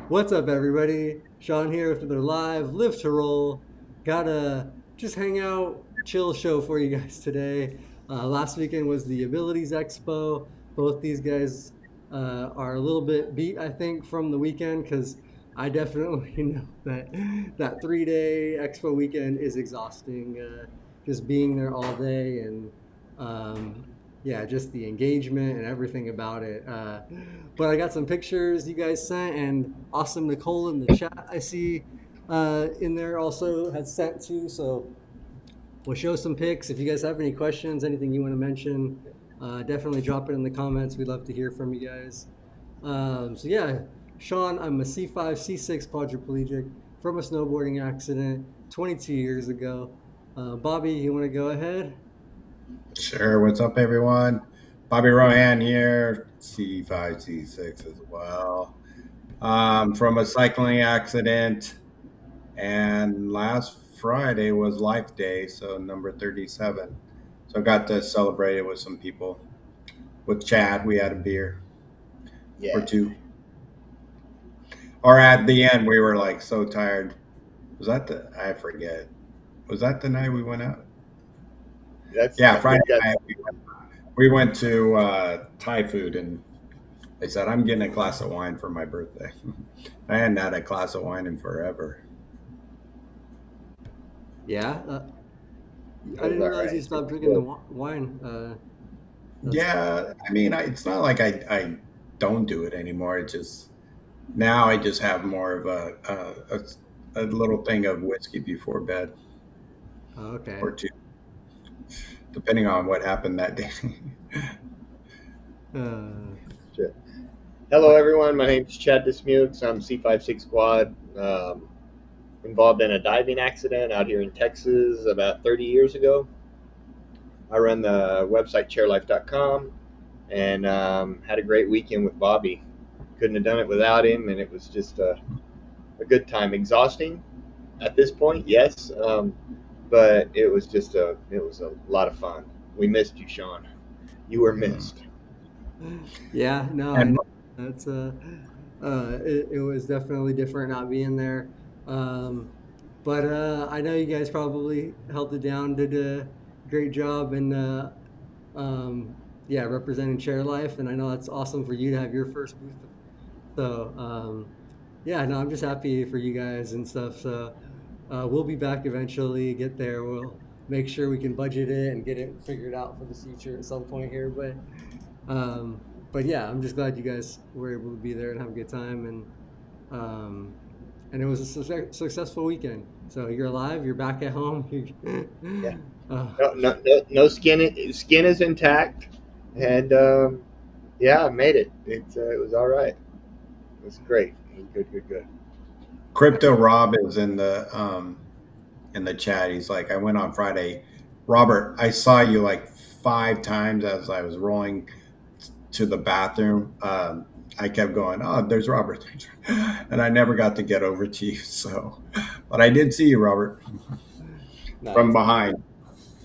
What's up, everybody? Shawn here with another live Live to Roll. Gotta just hang out, chill show for you guys today. Last weekend was the Abilities Expo. Both these guys are a little bit beat, I think, from the weekend because I definitely know that 3 day Expo weekend is exhausting. Just being there all day and um, yeah, just the engagement and everything about it. But I got some pictures you guys sent, and awesome Nicole in the chat I see in there also had sent to. So we'll show some pics. If you guys have any questions, anything you want to mention, definitely drop it in the comments. We'd love to hear from you guys. So yeah, Shawn, I'm a C5, C6 quadriplegic from a snowboarding accident 22 years ago. Bobby, you want to go ahead? Sure. What's up, everyone? Bobby Rohan here, C5, C6 as well. From a cycling accident, and last Friday was Life Day, so number 37. So I got to celebrate it with some people. With Chad, we had a beer or Yeah, two. Or at the end, we were like so tired. Was that I forget. Was that the night we went out? that's Yeah, I Friday think night. that's We went to Thai food, and they said, I'm getting a glass of wine for my birthday. I hadn't had a glass of wine in forever. Yeah, that I was didn't all realize you right. It stopped was drinking the good. wine. That's Yeah, I mean, it's not like I don't do it anymore. It just, now I just have more of a little thing of whiskey before bed okay. or two, depending on what happened that day. Uh, Sure. Hello, but everyone. My name is Chad Dismukes. I'm C56 Squad. Involved in a diving accident out here in Texas about 30 years ago. I run the website ChairLife.com and had a great weekend with Bobby. Couldn't have done it without him, and it was just a good time. Exhausting at this point, yes, but it was a lot of fun. We missed you, Shawn. You were Mm. missed. yeah, no, I And know that's it was definitely different not being there. Um, but I know you guys probably held it down, did a great job, and um, yeah, representing Chair Life, and I know that's awesome for you to have your first booth. So yeah, no, I'm just happy for you guys and stuff. So we'll be back eventually. Get there. We'll make sure we can budget it and get it figured out for the future at some point here. But yeah, I'm just glad you guys were able to be there and have a good time um, and it was a successful weekend. So you're alive. You're back at home. Yeah. uh, No skin is intact, and yeah, I made it. It was all right. It was great. It was good. Crypto Rob is in the chat. He's like, I went on Friday. Robert, I saw you like 5 times as I was rolling to the bathroom. I kept going, oh, there's Robert. And I never got to get over to you. So, but I did see you, Robert, from nice. behind.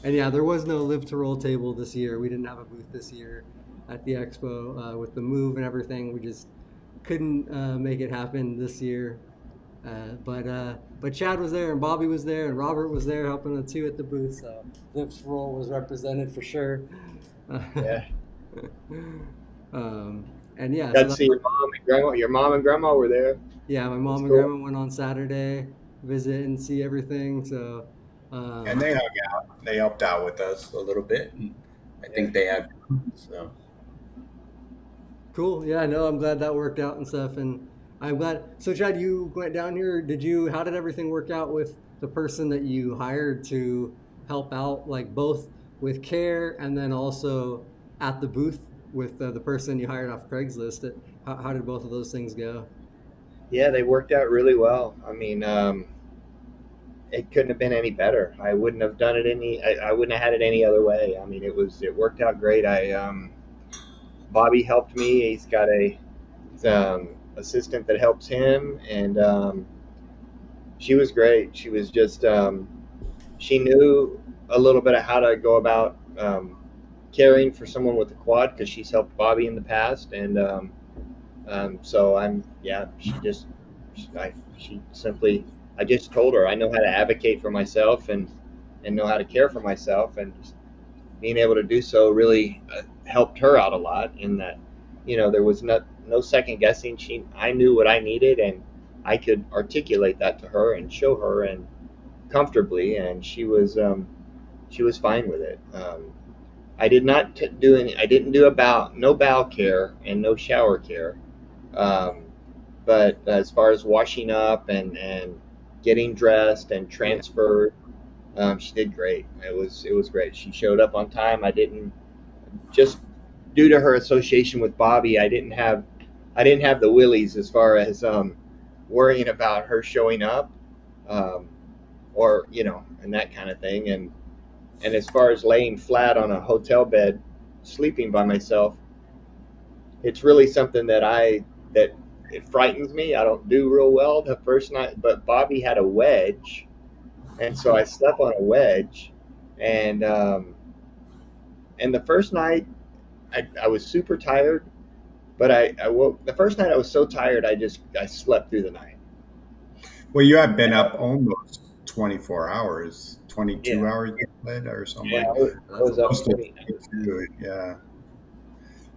And yeah, there was no live to roll table this year. We didn't have a booth this year at the expo with the move and everything. We just couldn't make it happen this year. But Chad was there and Bobby was there and Robert was there helping the two at the booth. So live to roll was represented for sure. Yeah. um, and yeah, Got so to that see your worked. mom and grandma. Your mom and grandma were there. Yeah, my That's mom and cool. grandma went on Saturday, visit and see everything. So And um, they hung out. They helped out with us a little bit. And I Yeah. think they had fun. So, cool. Yeah, no, I'm glad that worked out and stuff. And I'm glad. So, Chad, you went down here. Did you? How did everything work out with the person that you hired to help out, like both with care and then also at the booth with the person you hired off Craigslist? How did both of those things go? Yeah, they worked out really well. I mean, it couldn't have been any better. I wouldn't have done it I wouldn't have had it any other way. I mean, it worked out great. Bobby helped me. He's got a assistant that helps him, and she was great. She was just she knew a little bit of how to go about caring for someone with a quad because she's helped Bobby in the past, and so I'm yeah. She just She simply, I just told her I know how to advocate for myself and know how to care for myself, and just being able to do so really helped her out a lot. In that, there was no second guessing. I knew what I needed, and I could articulate that to her and show her and comfortably, and she was fine with it. I did not do any. I didn't do about no bowel care and no shower care. Um, but as far as washing up and getting dressed and Yeah. transferred, she did great. It was great. She showed up on time. I didn't just due to her association with Bobby. I didn't have the willies as far as worrying about her showing up, um, or and that kind of thing. And as far as laying flat on a hotel bed, sleeping by myself, it's really something that it frightens me. I don't do real well the first night, but Bobby had a wedge, and so I slept on a wedge, and the first night I was super tired, but I woke the first night I was so tired I slept through the night. Well, you have been up almost 24 hours, 22 Yeah, hours you said, or yeah, something. Wow, I that's a was up lot. Close to 20, 22, yeah.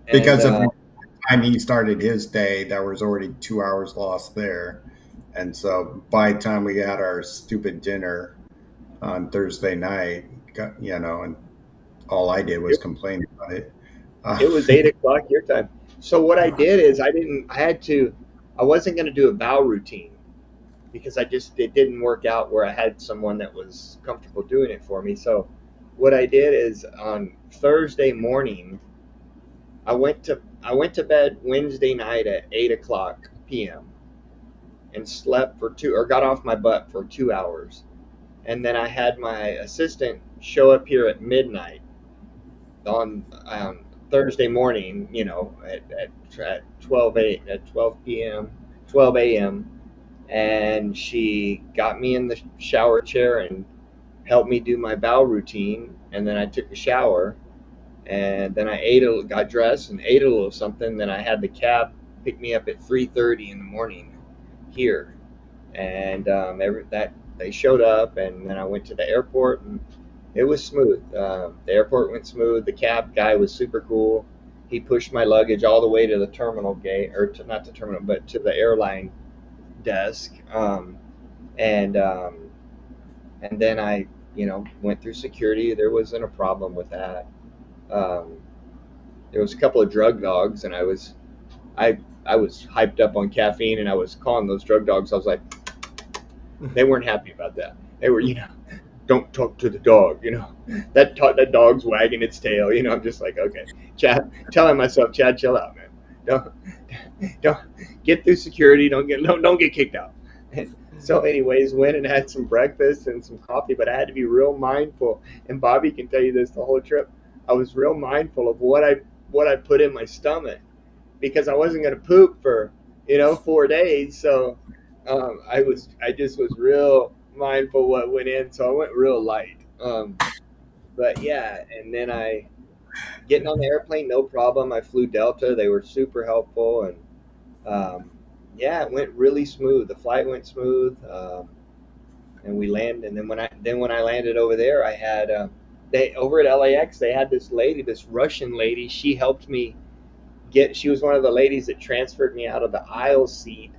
and Because of the time he started his day, there was already 2 hours lost there. And so by the time we had our stupid dinner on Thursday night, and all I did was it, complain about it. it was 8 o'clock your time. So what I did is I wasn't going to do a bow routine because it didn't work out where I had someone that was comfortable doing it for me. So what I did is on Thursday morning, I went to bed Wednesday night at 8 o'clock p.m. and slept for two or got off my butt for 2 hours, and then I had my assistant show up here at midnight on Thursday morning. At 12 p.m. 12 a.m. and she got me in the shower chair and helped me do my bowel routine, and then I took a shower, and then I got dressed and ate a little something. Then I had the cab pick me up at 3:30 in the morning here, and that they showed up, and then I went to the airport, and it was smooth. The airport went smooth. The cab guy was super cool. He pushed my luggage all the way to the terminal gate, or not the terminal, but to the airline desk. And then I, went through security. There wasn't a problem with that. Um, there was a couple of drug dogs, and I I was hyped up on caffeine, and I was calling those drug dogs. I was like, they weren't happy about that. They were, don't talk to the dog. That dog's wagging its tail. I'm just like, okay, Chad, telling myself, Chad, chill out, man. Don't don't get through security. Don't get kicked out. So, anyways, went and had some breakfast and some coffee, but I had to be real mindful. And Bobby can tell you this the whole trip. I was real mindful of what I put in my stomach because I wasn't going to poop for 4 days. So I just was real mindful what went in. So I went real light. But yeah, and then I getting on the airplane, no problem. I flew Delta. They were super helpful, and um, yeah, it went really smooth. The flight went smooth, and we landed. And then when I landed over there, I had they over at LAX. They had this lady, this Russian lady. She helped me get. She was one of the ladies that transferred me out of the aisle seat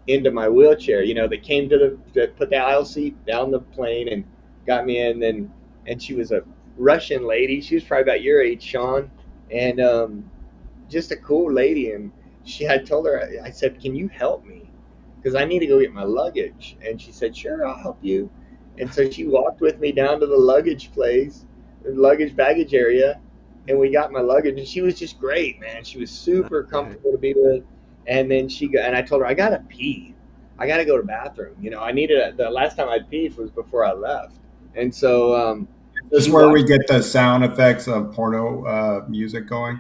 into my wheelchair. They came to put the aisle seat down the plane and got me in. And she was a Russian lady. She was probably about your age, Shawn, and just a cool lady. And I told her, I said, "Can you help me? Because I need to go get my luggage." And she said, "Sure, I'll help you." And so she walked with me down to the luggage place, the luggage baggage area, and we got my luggage. And she was just great, man. She was That's super great. comfortable to be with. And then and I told her, I gotta pee. I gotta go to the bathroom. I needed the last time I peed was before I left. And so This is she where we walked. get the sound effects of porno music going.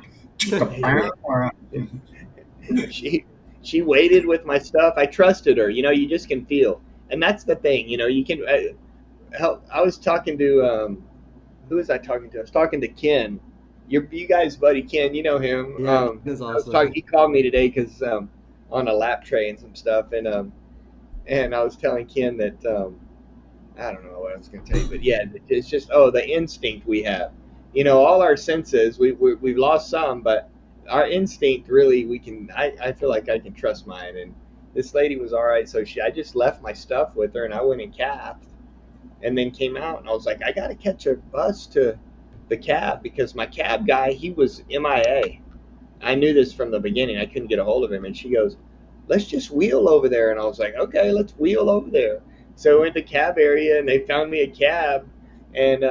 she she waited with my stuff. I trusted her. You just can feel, and that's the thing. You can help. I was talking to who was I talking to? I was talking to Ken, you guys, buddy Ken. You know him. Yeah, Ken is I was awesome. talking. He called me today because on a lap tray and some stuff, and And I was telling Ken that I don't know what I was going to tell you, but yeah, it's just the instinct we have. All our senses we've lost some, but our instinct really we can. I feel like I can trust mine. And this lady was all right, so I just left my stuff with her, and I went and capped, and then came out, and I was like, I got to catch a bus to the cab because my cab guy he was MIA. I knew this from the beginning. I couldn't get a hold of him, and she goes, "Let's just wheel over there." And I was like, "Okay, let's wheel over there." So we went to the cab area, and they found me a cab, and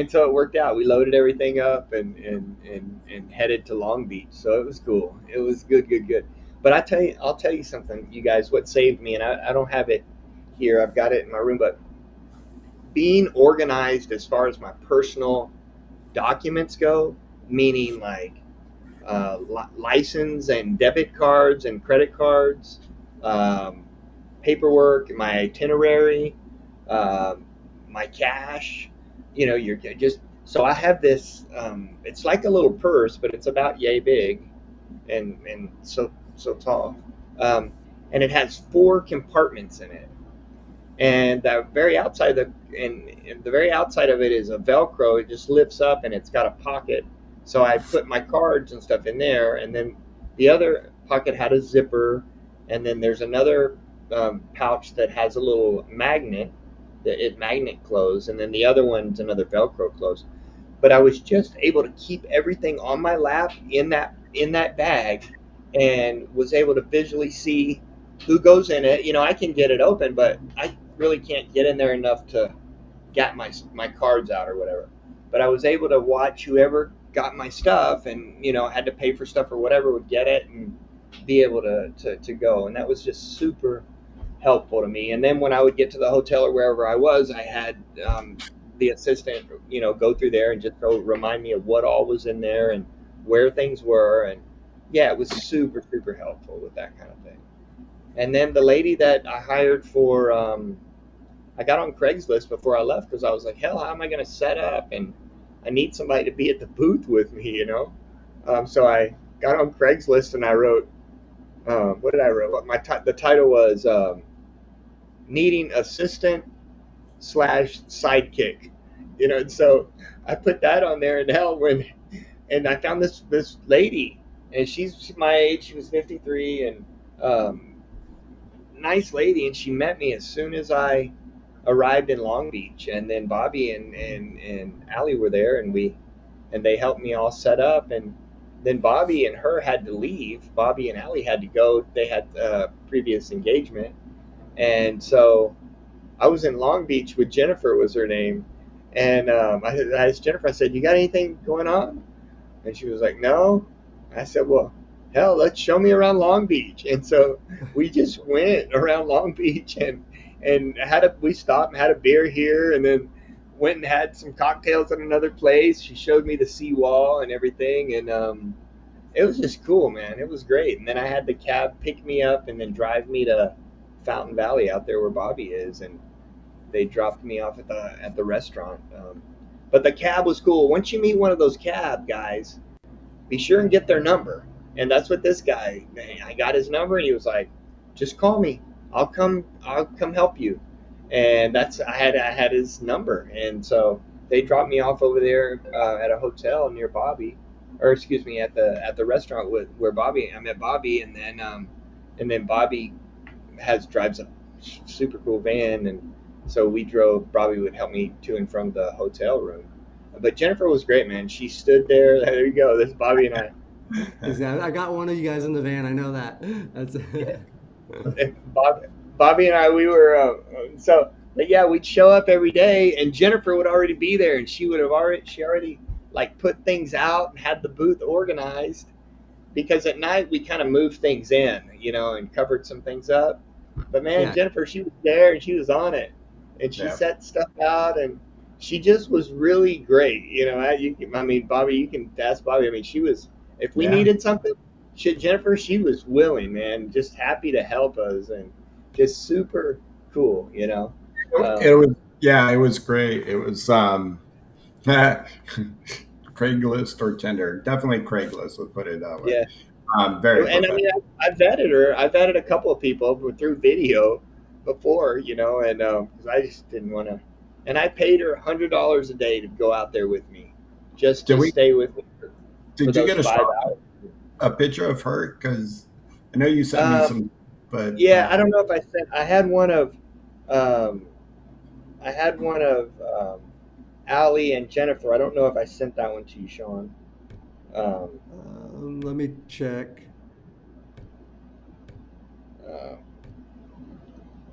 so it worked out. We loaded everything up and headed to Long Beach. So it was cool. It was good, good, good. But I'll tell you something, you guys. What saved me, and I don't have it here. I've got it in my room, but being organized as far as my personal documents go, meaning like license and debit cards and credit cards, um, paperwork, my itinerary, um, my cash. You're just so I have this. It's like a little purse, but it's about yay big and so tall, um, and it has four compartments in it, and the very outside of it is a Velcro. It just lifts up and it's got a pocket. So I put my cards and stuff in there, and then the other pocket had a zipper, and then there's another pouch that has a little magnet that it magnet close, and then the other one's another Velcro close. But I was just able to keep everything on my lap in that bag, and was able to visually see who goes in it. I can get it open, but I really can't get in there enough to get my cards out or whatever. But I was able to watch whoever got my stuff, and had to pay for stuff or whatever would get it and be able to go, and that was just super helpful to me. And then when I would get to the hotel or wherever I was, I had the assistant go through there and just go remind me of what all was in there and where things were. And yeah, it was super super helpful with that kind of thing. And then the lady that I hired for, I got on Craigslist before I left because I was like, hell, how am I going to set up? And I need somebody to be at the booth with me. So I got on Craigslist and I wrote, what did I write? The title was needing assistant slash sidekick. And so I put that on there, and hell, and I found this lady, and she's my age. She was 53, and nice lady, and she met me as soon as I arrived in Long Beach. And then Bobby and Allie were there, and they helped me all set up. And then Bobby and her had to leave. Bobby and Allie had to go. They had a previous engagement, and so I was in Long Beach with Jennifer, was her name. And I asked Jennifer, I said, "You got anything going on?" And she was like, "No." I said, "Well, hell, let's show me around Long Beach." And so we just went around Long Beach, and we stopped and had a beer here, and then went and had some cocktails at another place. She showed me the seawall and everything, and it was just cool, man. It was great. And then I had the cab pick me up and then drive me to Fountain Valley out there where Bobby is, and they dropped me off at the restaurant. But the cab was cool. Once you meet one of those cab guys, be sure and get their number. And that's what this guy, I got his number, and he was like, "Just call me. I'll come help you." And I had his number, and so they dropped me off over there at a hotel near Bobby, or excuse me, at the restaurant where Bobby. I met Bobby, and then Bobby drives a super cool van, and so we drove. Bobby would help me to and from the hotel room. But Jennifer was great, man. She stood there. There you go. This is Bobby and I. Exactly. I got one of you guys in the van. I know that. That's Bobby and I, we were but yeah, we'd show up every day, and Jennifer would already be there, and she already like put things out and had the booth organized, because at night we kind of moved things in, and covered some things up. But man, yeah. Jennifer, she was there and she was on it, and she set stuff out, and she just was really great. I mean, Bobby, you can ask Bobby. I mean, she was, if we needed something, Jennifer, she was willing, man, just happy to help us, and just super cool. It was great. It was Craigslist or Tinder, definitely Craigslist. Let's put it that way. Yeah. Very. And I mean, I vetted her. I vetted a couple of people through video, before, and 'cause I just didn't want to. And I paid her $100 a day to go out there with me, just Did to we? stay with me for Did you those get a 5 hours. a picture of her? Because I know you sent me Uh, some, but yeah, I don't know if I sent. Um, I had one of Allie and Jennifer. I don't know if I sent that one to you, Shawn. Um, Let me check. uh,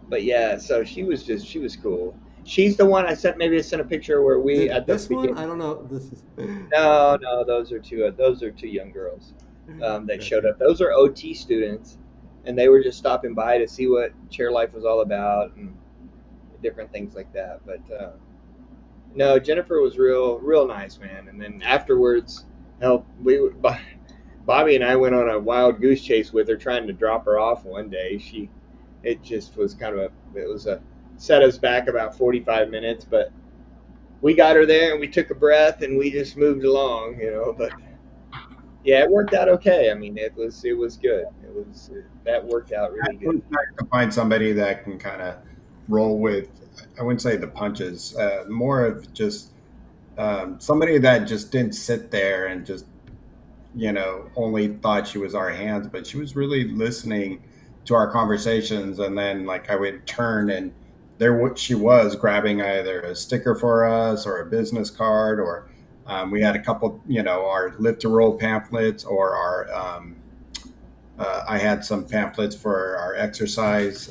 but yeah, so she was cool. She's the one I sent. Maybe I sent a picture where Is we it at the this one? I beginning. don't know. This is No, no, those are two young girls that showed okay. up. Those are OT students, and they were just stopping by to see what Chair Life was all about and different things like that. But no, Jennifer was real nice, man. And then afterwards, help Bobby and I went on a wild goose chase with her, trying to drop her off one day. It just was it was a set us back about 45 minutes, but we got her there and we took a breath and we just moved along. But yeah, it worked out okay. I mean, it was good. That worked out really it was good. nice to find somebody that can kind of roll with. I wouldn't say the punches, more of just somebody that just didn't sit there and just only thought she was our hands, but she was really listening to our conversations. And then, like, I would turn and there what she was grabbing either a sticker for us or a business card, or we had a couple, our lift to roll pamphlets, or our I had some pamphlets for our exercise,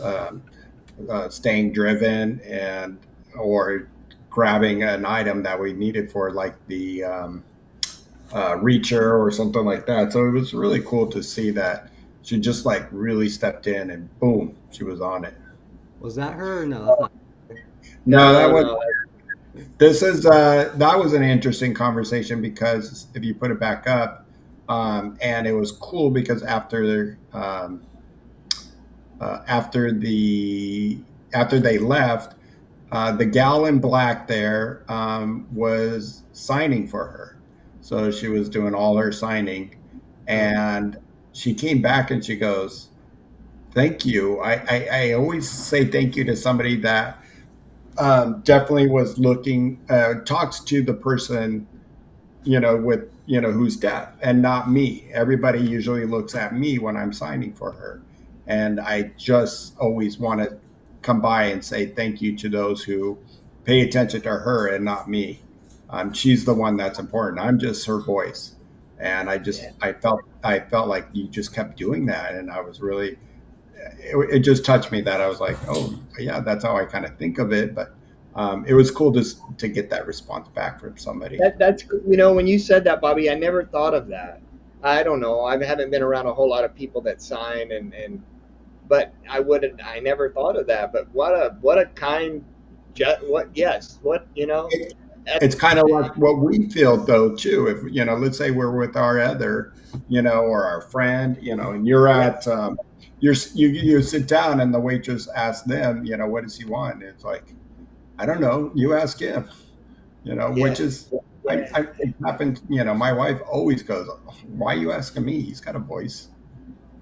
staying driven, and or grabbing an item that we needed for like the reacher or something like that. So it was really cool to see that she just like really stepped in and boom, she was on it. Was that her? Or no, that's not. No, that No, was no, this is that was an interesting conversation because if you put it back up, and it was cool because after they left, the gal in black there was signing for her. So she was doing all her signing. Oh, And she came back and she goes, thank you. I always say thank you to somebody that definitely was looking, talks to the person, with, who's deaf and not me. Everybody usually looks at me when I'm signing for her. And I just always want to come by and say thank you to those who pay attention to her and not me. She's the one that's important. I'm just her voice. And yeah, I felt like you just kept doing that. And I was really, it just touched me that I was like, oh yeah, that's how I kind of think of it. But it was cool to get that response back from somebody. that's when you said that, Bobby. I never thought of that. I don't know. I haven't been around a whole lot of people that sign, but I wouldn't. I never thought of that. But what a kind, what yes, what It's kind of like what we feel though too. If let's say we're with our other, or our friend, and you're yeah, at you sit down and the waitress asks them, what does he want? And it's like, I don't know. You ask him, which yeah, is yeah. it happened. My wife always goes, "Why are you asking me? He's got a voice."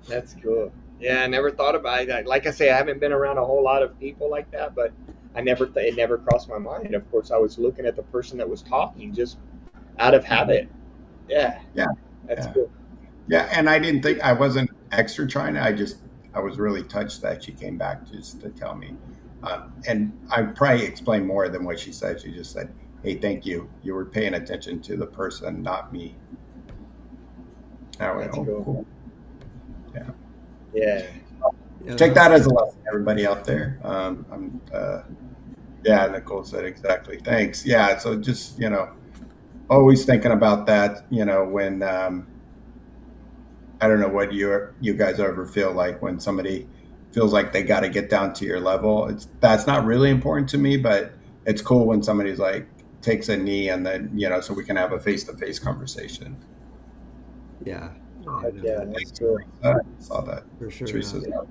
That's cool. Yeah, I never thought about it. Like I say, I haven't been around a whole lot of people like that, but it never crossed my mind. Of course, I was looking at the person that was talking just out of Mhm. habit. Yeah, Yeah, that's yeah. cool. Yeah, and I didn't think I wasn't extra trying. I was really touched that she came back just to tell me, and I probably explained more than what she said. She just said, "Hey, thank you. You were paying attention to the person, not me." And I went, That's "Oh, cool. cool. Yeah, Yeah, yeah, take that's that as cool. a lesson, everybody out there." Yeah, Nicole said exactly. Thanks. Yeah, so just always thinking about that. When I don't know what you guys ever feel like when somebody feels like they got to get down to your level. That's not really important to me, but it's cool when somebody's like takes a knee and then so we can have a face to face conversation. Yeah, yeah, heck no, yeah, that's Thanks, cool. Teresa. I saw that. for sure. Teresa's No.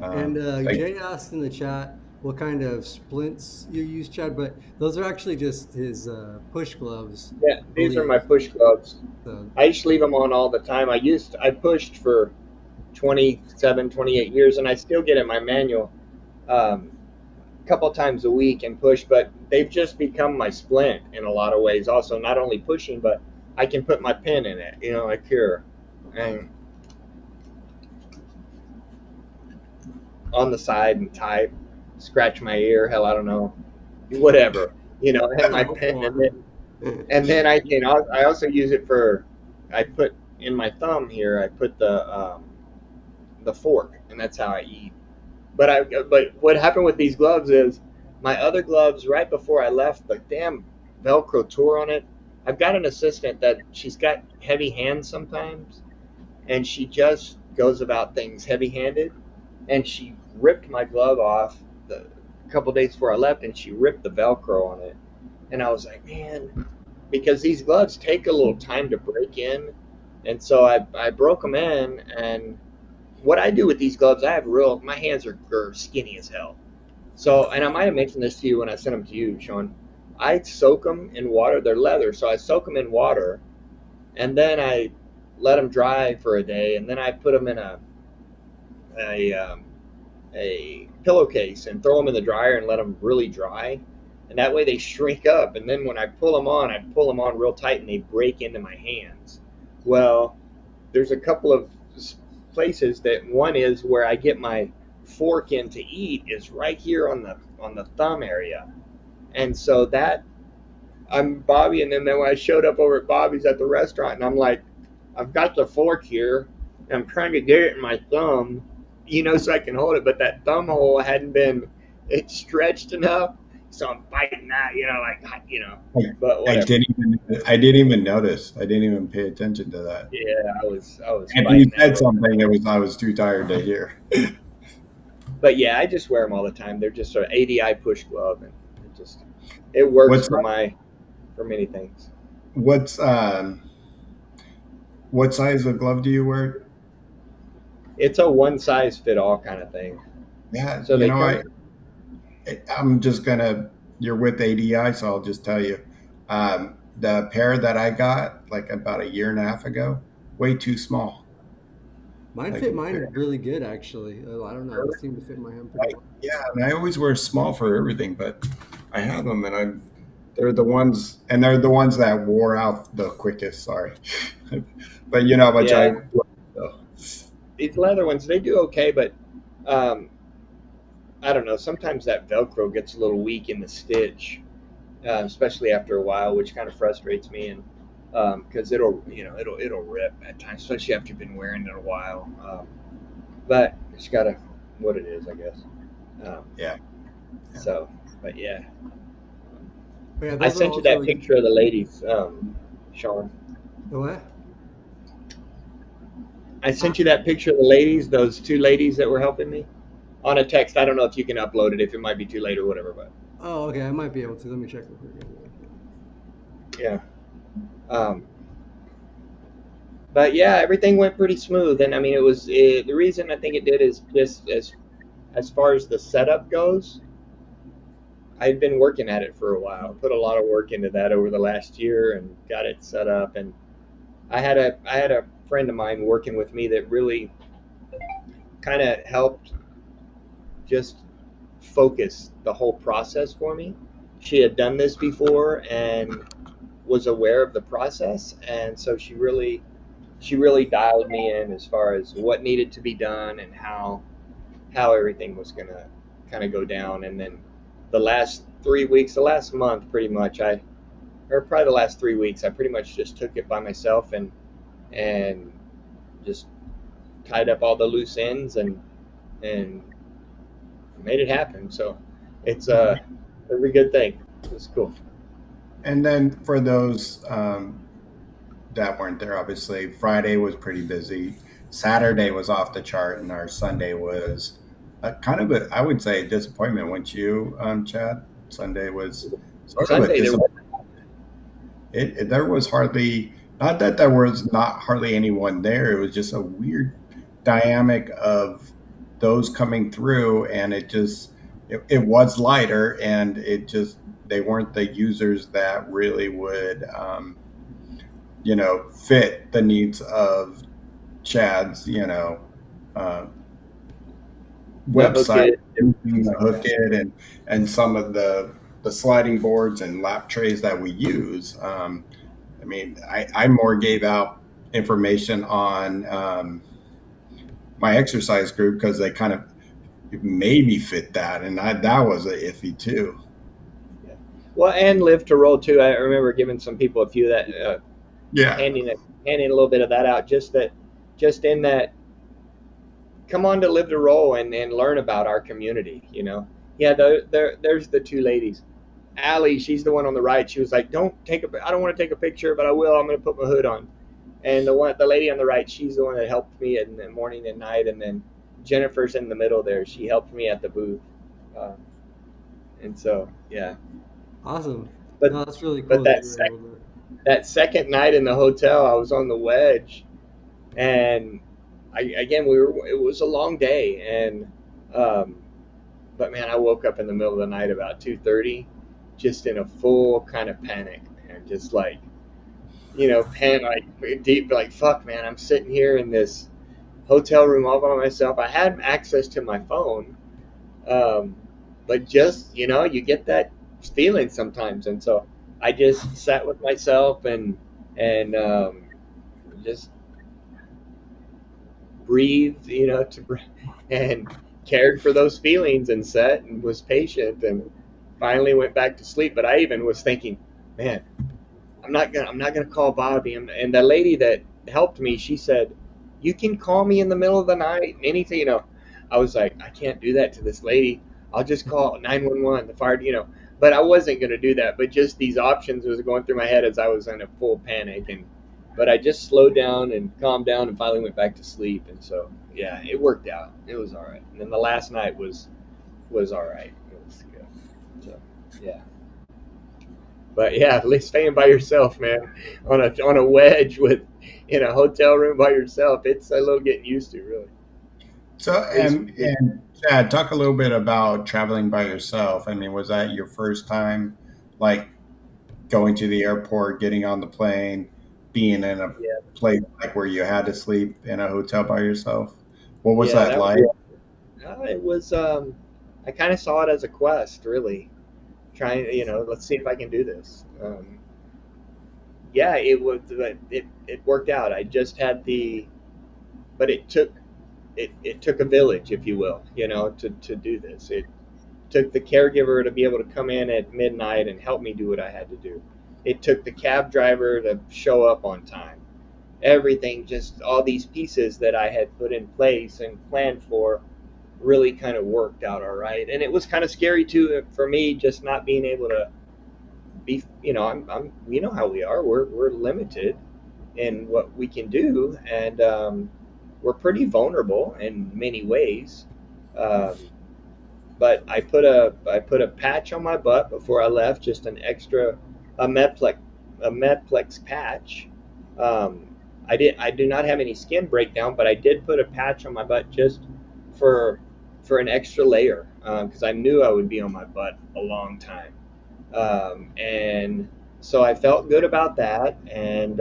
up. And Thank Jay asked in the chat what kind of splints you use, Chad, but those are actually just his push gloves, Yeah, I these are my believe. push gloves. So, I used to leave them on all the time. I pushed for 27, 28 years, and I still get in my manual. um, a couple times a week and push, but they've just become my splint in a lot of ways. Also, not only pushing, but I can put my pin in it, like here, and on the side and type, scratch my ear. Hell, I don't know, whatever, and my Go pen, for it. and then I also use it for. I put in my thumb here. I put the fork, and that's how I eat. But what happened with these gloves is my other gloves right before I left, the damn Velcro tore on it. I've got an assistant that she's got heavy hands sometimes, and she just goes about things heavy handed, and she ripped my glove off a couple days before I left, and she ripped the Velcro on it, and I was like, man, because these gloves take a little time to break in, and so I broke them in, and what I do with these gloves, my hands are skinny as hell. So, and I might have mentioned this to you when I sent them to you, Shawn. I soak them in water. They're leather, so I soak them in water, and then I let them dry for a day, and then I put them in a um, a pillowcase and throw them in the dryer and let them really dry, and that way they shrink up. And then when I pull them on, I pull them on real tight, and they break into my hands. Well, there's a couple of places that one is where I get my fork in to eat is right here on the thumb area, and so that I'm Bobby, and then when I showed up over at Bobby's at the restaurant, and I'm like, I've got the fork here, and I'm trying to get it in my thumb, so I can hold it, but that thumb hole hadn't been it stretched enough, so I'm fighting that, I, but I whatever. didn't even I didn't even notice. I didn't even pay attention to that. Yeah, I was And you fighting that said real. something. It was I was too tired to hear. But yeah, I just wear them all the time. They're just an ADI push glove, and it works What's for many things. what's what size of glove do you wear? It's a one size fit all kind of thing. Yeah, So they come I'm just gonna. You're with ADI, so I'll just tell you. The pair that I got like about a year and a half ago, way too small. Mine Like, fit mine really good, actually. I don't know. They seem to fit my hand pretty well. yeah, and I always wear small for everything, but I have them, and they're the ones, and they're the ones that wore out the quickest. Sorry, but you know how much yeah, I. So, these leather ones they do okay, but um, I don't know. Sometimes that Velcro gets a little weak in the stitch, especially after a while, which kind of frustrates me. And because it'll rip at times, especially after you've been wearing it a while. But it's gotta what it is, I guess. Um, yeah, yeah. so, but yeah, But yeah, I those are sent you also that picture of the ladies, Shawn. the what? I Uh, sent you that picture of the ladies, those two ladies that were helping me on a text. I don't know if you can upload it, if it might be too late or whatever, but oh, okay. I might be able to. Let me check real quick. yeah. Um, but yeah, everything went pretty smooth, and I mean, the reason I think it did is just as far as the setup goes. I'd been working at it for a while, put a lot of work into that over the last year, and got it set up. And I had a friend of mine working with me that really kind of helped just focus the whole process for me. She had done this before and was aware of the process, and so she really dialed me in as far as what needed to be done and how everything was gonna kind of go down. And then the last 3 weeks, the last month, pretty much, or probably the last 3 weeks, I pretty much just took it by myself and just tied up all the loose ends and made it happen. So it's Mhm. a very good thing. It's cool. And then for those that weren't there, obviously Friday was pretty busy. Saturday was off the chart, and our Sunday was a kind of a, I would say, a disappointment. Wouldn't you, Chad? Sunday was sort of a Sunday there was disappointment. There was hardly, not that there was not hardly anyone there. It was just a weird dynamic of those coming through, and it was lighter, and it just they weren't the users that really would fit the needs of Chad's uh, The hook website it, different using things the like hook that. it and some of the sliding boards and lap trays that we use. I mean, I more gave out information on my exercise group because they kind of maybe fit that, and that was a iffy too. Yeah. Well, and live to roll too. I remember giving some people a few that Yeah. handing it handing a little bit of that out. Just in that, come on to live to roll and learn about our community. Yeah. There's the two ladies. Allie, she's the one on the right. She was like, "Don't take a. I don't want to take a picture, but I will. I'm going to put my hood on." And the lady on the right, she's the one that helped me in the morning and night. And then Jennifer's in the middle there. She helped me at the booth. Uh, and so, yeah. Awesome. But No, that's really but cool that you were able to. that second night in the hotel, I was on the wedge, and again it was a long day, and um, but man, I woke up in the middle of the night about 2:30, just in a full kind of panic, man, just like panic, like deep, like fuck, man, I'm sitting here in this hotel room all by myself. I had access to my phone, um, but just you get that feeling sometimes, and so I just sat with myself and just breathed, and cared for those feelings and sat and was patient and finally went back to sleep. But I even was thinking, man, I'm not gonna call Bobby. And the lady that helped me, she said, you can call me in the middle of the night, anything. I was like, I can't do that to this lady. I'll just call 911, the fire. But I wasn't gonna do that. But just these options was going through my head as I was in a full panic. But I just slowed down and calmed down and finally went back to sleep. And so yeah, it worked out. It was all right. And then the last night was all right. It was good. So yeah. But yeah, at least staying by yourself, man, on a wedge with in a hotel room by yourself, it's a little getting used to, really. So At least and Chad, talk a little bit about traveling by yourself. I mean, was that your first time, like going to the airport, getting on the plane, being in a yeah, place like where you had to sleep in a hotel by yourself? What was yeah, that that was. like? It was. I kind of saw it as a quest, really, trying. Let's see if I can do this. Yeah, it was. It worked out. I just had but it took a village, if you will, to do this. It took the caregiver to be able to come in at midnight and help me do what I had to do. It took the cab driver to show up on time. Everything, just all these pieces that I had put in place and planned for really kind of worked out all right. And it was kind of scary too for me, just not being able to be, I'm you know how we are. We're limited in what we can do, and we're pretty vulnerable in many ways. Um, but I put a patch on my butt before I left, just an extra a medplex a medplex patch. Um, I do not have any skin breakdown, but I did put a patch on my butt just for for an extra layer, because I knew I would be on my butt a long time, and so I felt good about that. And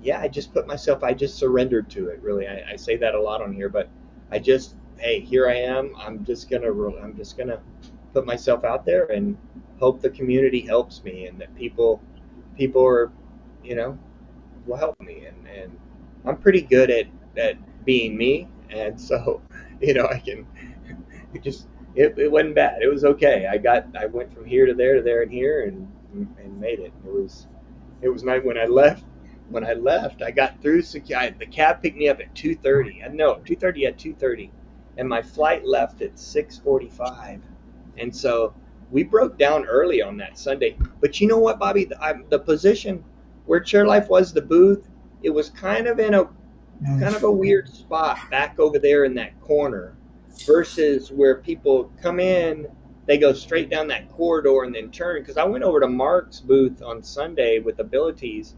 yeah, I just surrendered to it. Really, I say that a lot on here, but hey, here I am. I'm just gonna put myself out there and hope the community helps me and that people are, you know, will help me. And I'm pretty good at being me, and so I can it just it wasn't bad. It was okay. I went from here to there and here and made it. It was nice when I left. When I left, I got through. The cab picked me up at 2:30. No, 2:30 at 2:30, and my flight left at 6:45. And so we broke down early on that Sunday. But you know what, Bobby? The position where ChairLife was, the booth, it was kind of a weird spot back over there in that corner, versus where people come in, they go straight down that corridor and then turn. Because I went over to Mark's booth on Sunday with abilities,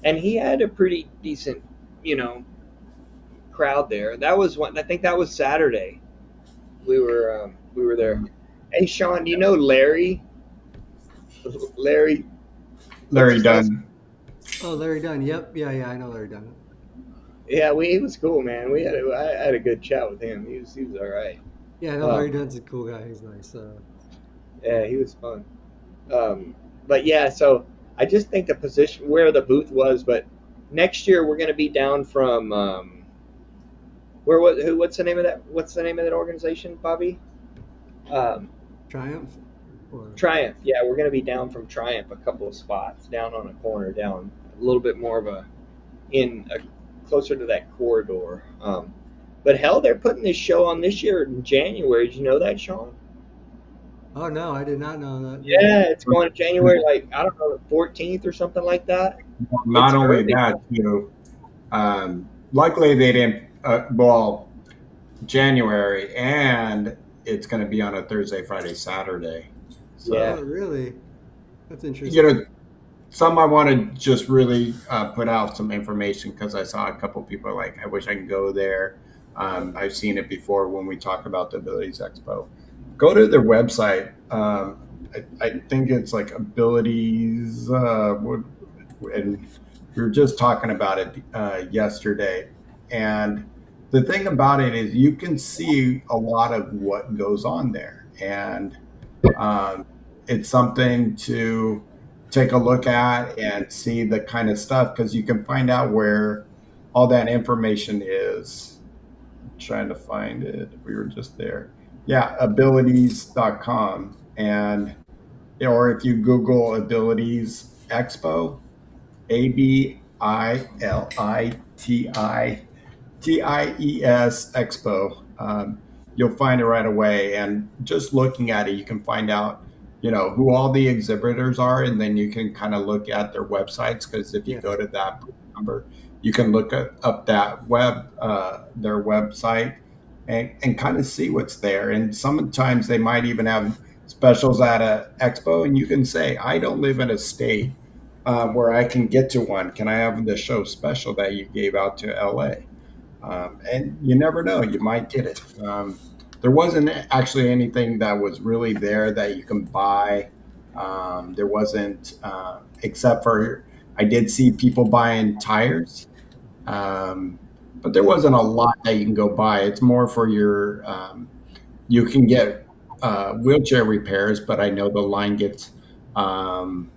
and he had a pretty decent, you know, crowd there. That was one. I think that was Saturday. We were there. Hey, Shawn, do you know Larry? Larry, what's Larry his last? Dunn. Oh, Larry Dunn. Yep. Yeah, yeah, I know Larry Dunn. Yeah, he was cool, man. I had a good chat with him. He was all right. Yeah, no, Larry Um, Dunn's a cool guy. He's nice. yeah, he was fun. Um, but yeah, so I just think the position where the booth was, but next year we're going to be down from where what who what's the name of that organization, Bobby? Um, Triumph, or Triumph. Yeah, we're going to be down from Triumph a couple of spots, down on a corner, down a little bit more of a in a closer to that corridor. But hell, they're putting this show on this year in January. Did you know that, Shawn? oh no, I did not know that. Yeah, Yeah, it's going to January, like I don't know, the 14th or something like that. Not It's only early. that, luckily they didn't. Well, January, and it's going to be on a Thursday, Friday, Saturday. Yeah. oh So, really? That's you interesting. know, some I want to just really put out some information because I saw a couple people like, I wish I could go there. I've seen it before when we talk about the Abilities Expo. Go to their website. I think it's like Abilities, and we were just talking about it yesterday. And the thing about it is, you can see a lot of what goes on there, and um, it's something to take a look at and see the kind of stuff because you can find out where all that information is. I'm trying to find it. We were just there. Yeah, abilities.com. And, or if you Google Abilities Expo, ABILITIES Expo. You'll find it right away. And just looking at it, you can find out, who all the exhibitors are. And then you can kind of look at their websites. Because if you Yeah, go to that number, you can look up that their website and kind of see what's there. And sometimes they might even have specials at a expo. And you can say, I don't live in a state where I can get to one. Can I have the show special that you gave out to LA? And you never know, you might get it. There wasn't actually anything that was really there that you can buy. There wasn't, except for I did see people buying tires, um, but there wasn't a lot that you can go buy. It's more for you can get wheelchair repairs, but I know the line um,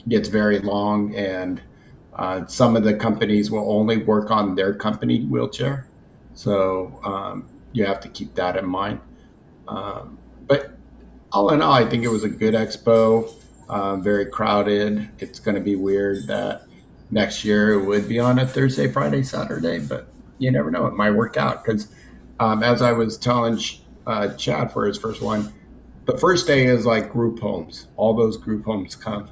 gets very long, and some of the companies will only work on their company wheelchair. So you have to keep that in mind. But all in all, I think it was a good expo, very crowded. It's going to be weird that next year it would be on a Thursday, Friday, Saturday, but you never know. It might work out because, as I was telling Chad for his first one, the first day is like group homes. All those group homes come,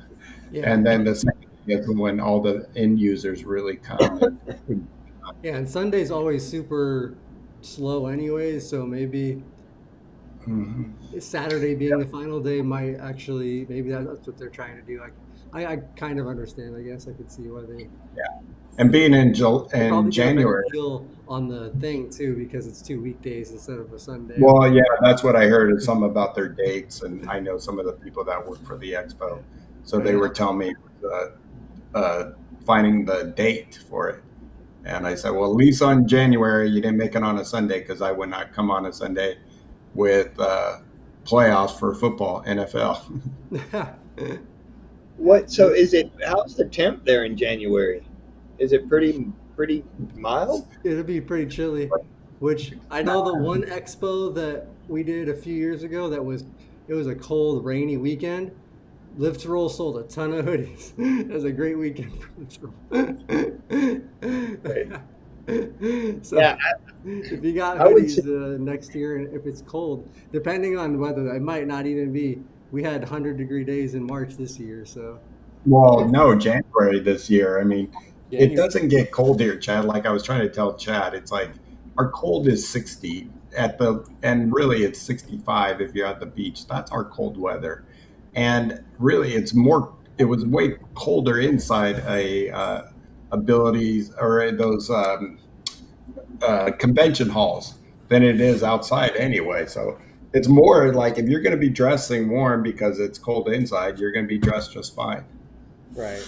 yeah, and then the second is when all the end users really come. And yeah. And Sunday's always super slow, anyways. So maybe mhm. Saturday being the final day might actually maybe that's what they're trying to do. I kind of understand. I guess I could see why And being they in probably get a better January, deal on the thing too because it's 2 weekdays instead of a Sunday. well, yeah, that's what I heard is some about their dates, and I know some of the people that work for the Yeah, expo, so but they were telling me finding the date for it, and I said, well, at least on January you didn't make it on a Sunday because I would not come on a Sunday with playoffs for football, NFL. What? So is it? How's the temp there in January? Is it pretty mild? it'll be pretty chilly. Which I know the one expo that we did a few years ago that was it was a cold, rainy weekend. Live to Roll sold a ton of hoodies. It was a great weekend for Live Right. to Roll. So Yeah, if you got I would say. hoodies next year, and if it's cold, depending on the weather, it might not even be. We had 100-degree days in March this year, so Well, no, January this year. I mean, it January. doesn't get cold here, Chad. Like I was trying to tell Chad, it's like our cold is 60 and really it's 65 if you're at the beach. That's our cold weather. And really, it was way colder inside abilities or those convention halls than it is outside anyway. So it's more like if you're going to be dressing warm because it's cold inside, you're going to be dressed just fine. Right.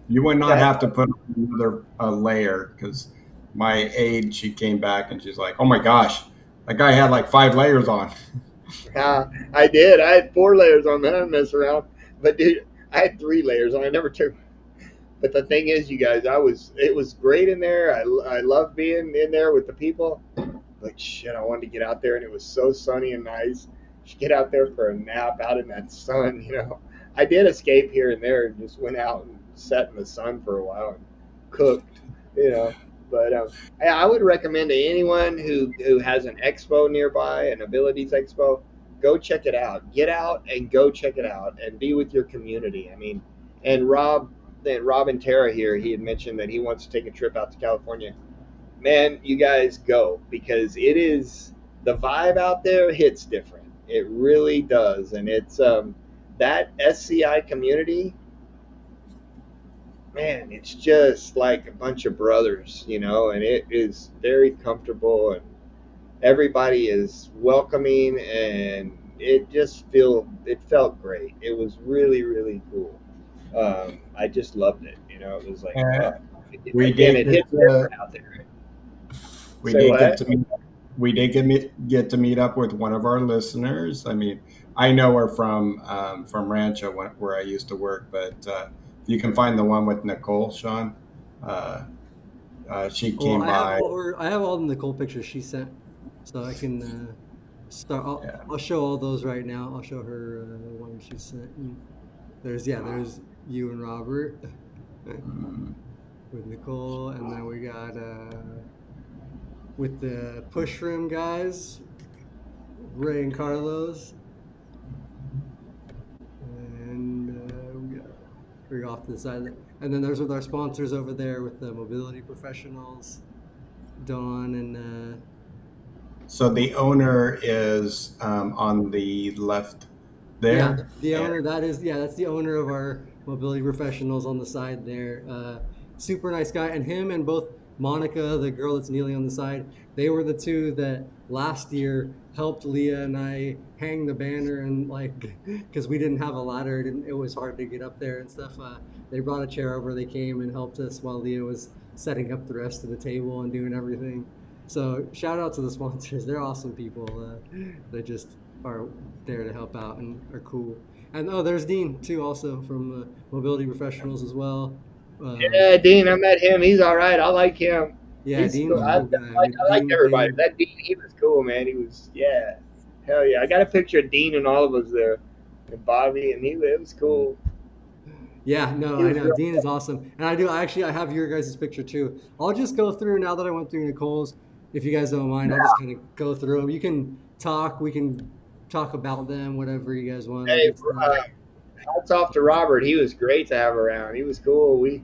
You would not That have to put on another layer because my aide, she came back and she's like, "Oh my gosh, that guy had like 5 layers on." I did. I had 4 layers on that mess around, but dude, I had 3 layers on. I never took. But the thing is, you guys, it was great in there. I love being in there with the people. But shit, I wanted to get out there, and it was so sunny and nice. Just get out there for a nap out in that sun, you know. I did escape here and there and just went out and sat in the sun for a while and cooked, you know. But I would recommend to anyone who has an expo nearby, an abilities expo, go check it out. Get out and go check it out and be with your community. I mean, and Rob and Tara here, he had mentioned that he wants to take a trip out to California. Man, you guys go because it is the vibe out there hits different. It really does, and it's that SCI community. Man, it's just like a bunch of brothers, you know, and it is very comfortable, and everybody is welcoming, and it felt great. It was really really cool. I just loved it. You know, it was like And we again, did it get hits to, different out there. we Say did get what? to meet get to meet up with one of our listeners. I mean, I know her from Rancho, where I used to work, but you can find the one with Nicole, Shawn. Uh, she Well, came by. I have all the Nicole pictures she sent, so I can start. Yeah. I'll show all those right now. I'll show her one she sent. There's you and Robert Mm. with Nicole, and then we got with the push room guys, Ray and Carlos, and we're off to the side. And then there's with our sponsors over there with the mobility professionals, Dawn and So the owner is on the left yeah, there. the And owner. That's the owner of our mobility professionals on the side there. Super nice guy, and him and both Monica, the girl that's kneeling on the side, they were the two that last year helped Leah and I hang the banner and like because we didn't have a ladder, it was hard to get up there and stuff. They brought a chair over, they came and helped us while Leah was setting up the rest of the table and doing everything. So shout out to the sponsors. They're awesome people. They just are there to help out and are cool. And oh, there's Dean too, also from Mobility Professionals as well. Um, Yeah, Dean, I met him. He's all right. I like him. yeah, He's Dean's cool. a cool guy. I liked Dean everybody. came. That Dean, he was cool, man. He was, yeah, hell yeah. I got a picture of Dean and all of us there, and Bobby, and it was cool. Yeah, no, He I was know real. Dean is awesome, and I have your guys' picture too. I'll just go through now that I went through Nicole's. If you guys don't mind, I'll just kind of go through them. You can talk. We can talk about them, whatever you guys want. I'll Hey, just hats off to Robert. He was great to have around. He was cool. We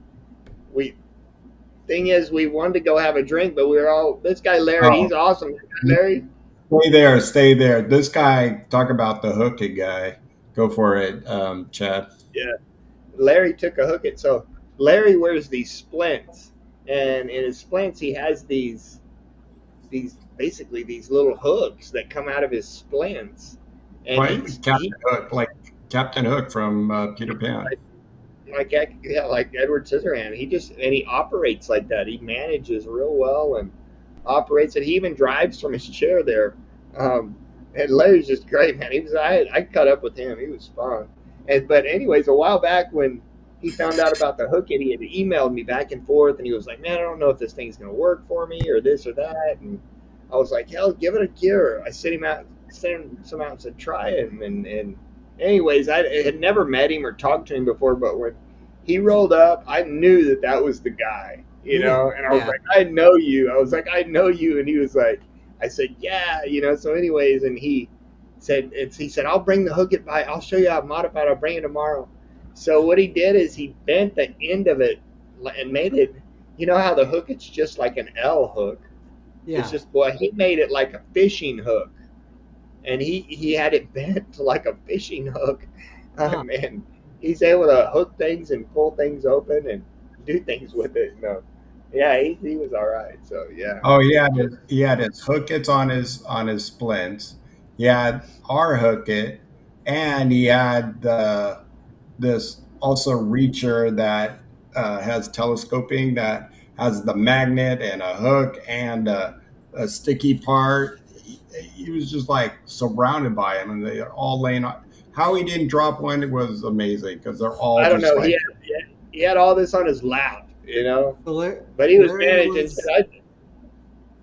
thing is, we wanted to go have a drink, but we were all this guy Larry. oh, He's awesome. Larry. stay there, stay there. This guy, talk about the hooked guy. Go for it, Chad. Yeah. Larry took a hook it. So Larry wears these splints, and in his splints he has these basically these little hooks that come out of his splints, and Like Captain Hook, like Captain Hook from Peter Pan. like yeah, like Edward Scissorhand. He operates like that. He manages real well and operates it. He even drives from his chair there. Um, and Larry's just great, man. I cut up with him. He was fun. And but anyways, a while back when he found out about the hook it, he had emailed me back and forth, and he was like, "Man, I don't know if this thing's gonna work for me or this or that." And I was like, "Hell, give it a gear." I sent him some out and said, "Try it." And anyways, I had never met him or talked to him before, but when he rolled up, I knew that that was the guy, you know. And I was yeah, like, "I know you." I was like, "I know you," and he was like, "I said, yeah, you know." So, anyways, and he said, "I'll bring the hook it by. I'll show you how to modify it. I'll bring it tomorrow." So what he did is he bent the end of it and made it. You know how the hook it's just like an L hook. It's yeah. just boy, he made it like a fishing hook, and he had it bent like a fishing hook. Huh. And he's able to hook things and pull things open and do things with it. No, yeah, he was all right. So yeah, Oh, he had his hookets on his splints. He had our hookit, and he had this also reacher that has telescoping that has the magnet and a hook and a sticky part. He was just like surrounded by them, and they are all laying on. How he didn't drop one was amazing because they're all I don't just know. like, He had all this on his lap, So but he was Larry managing. was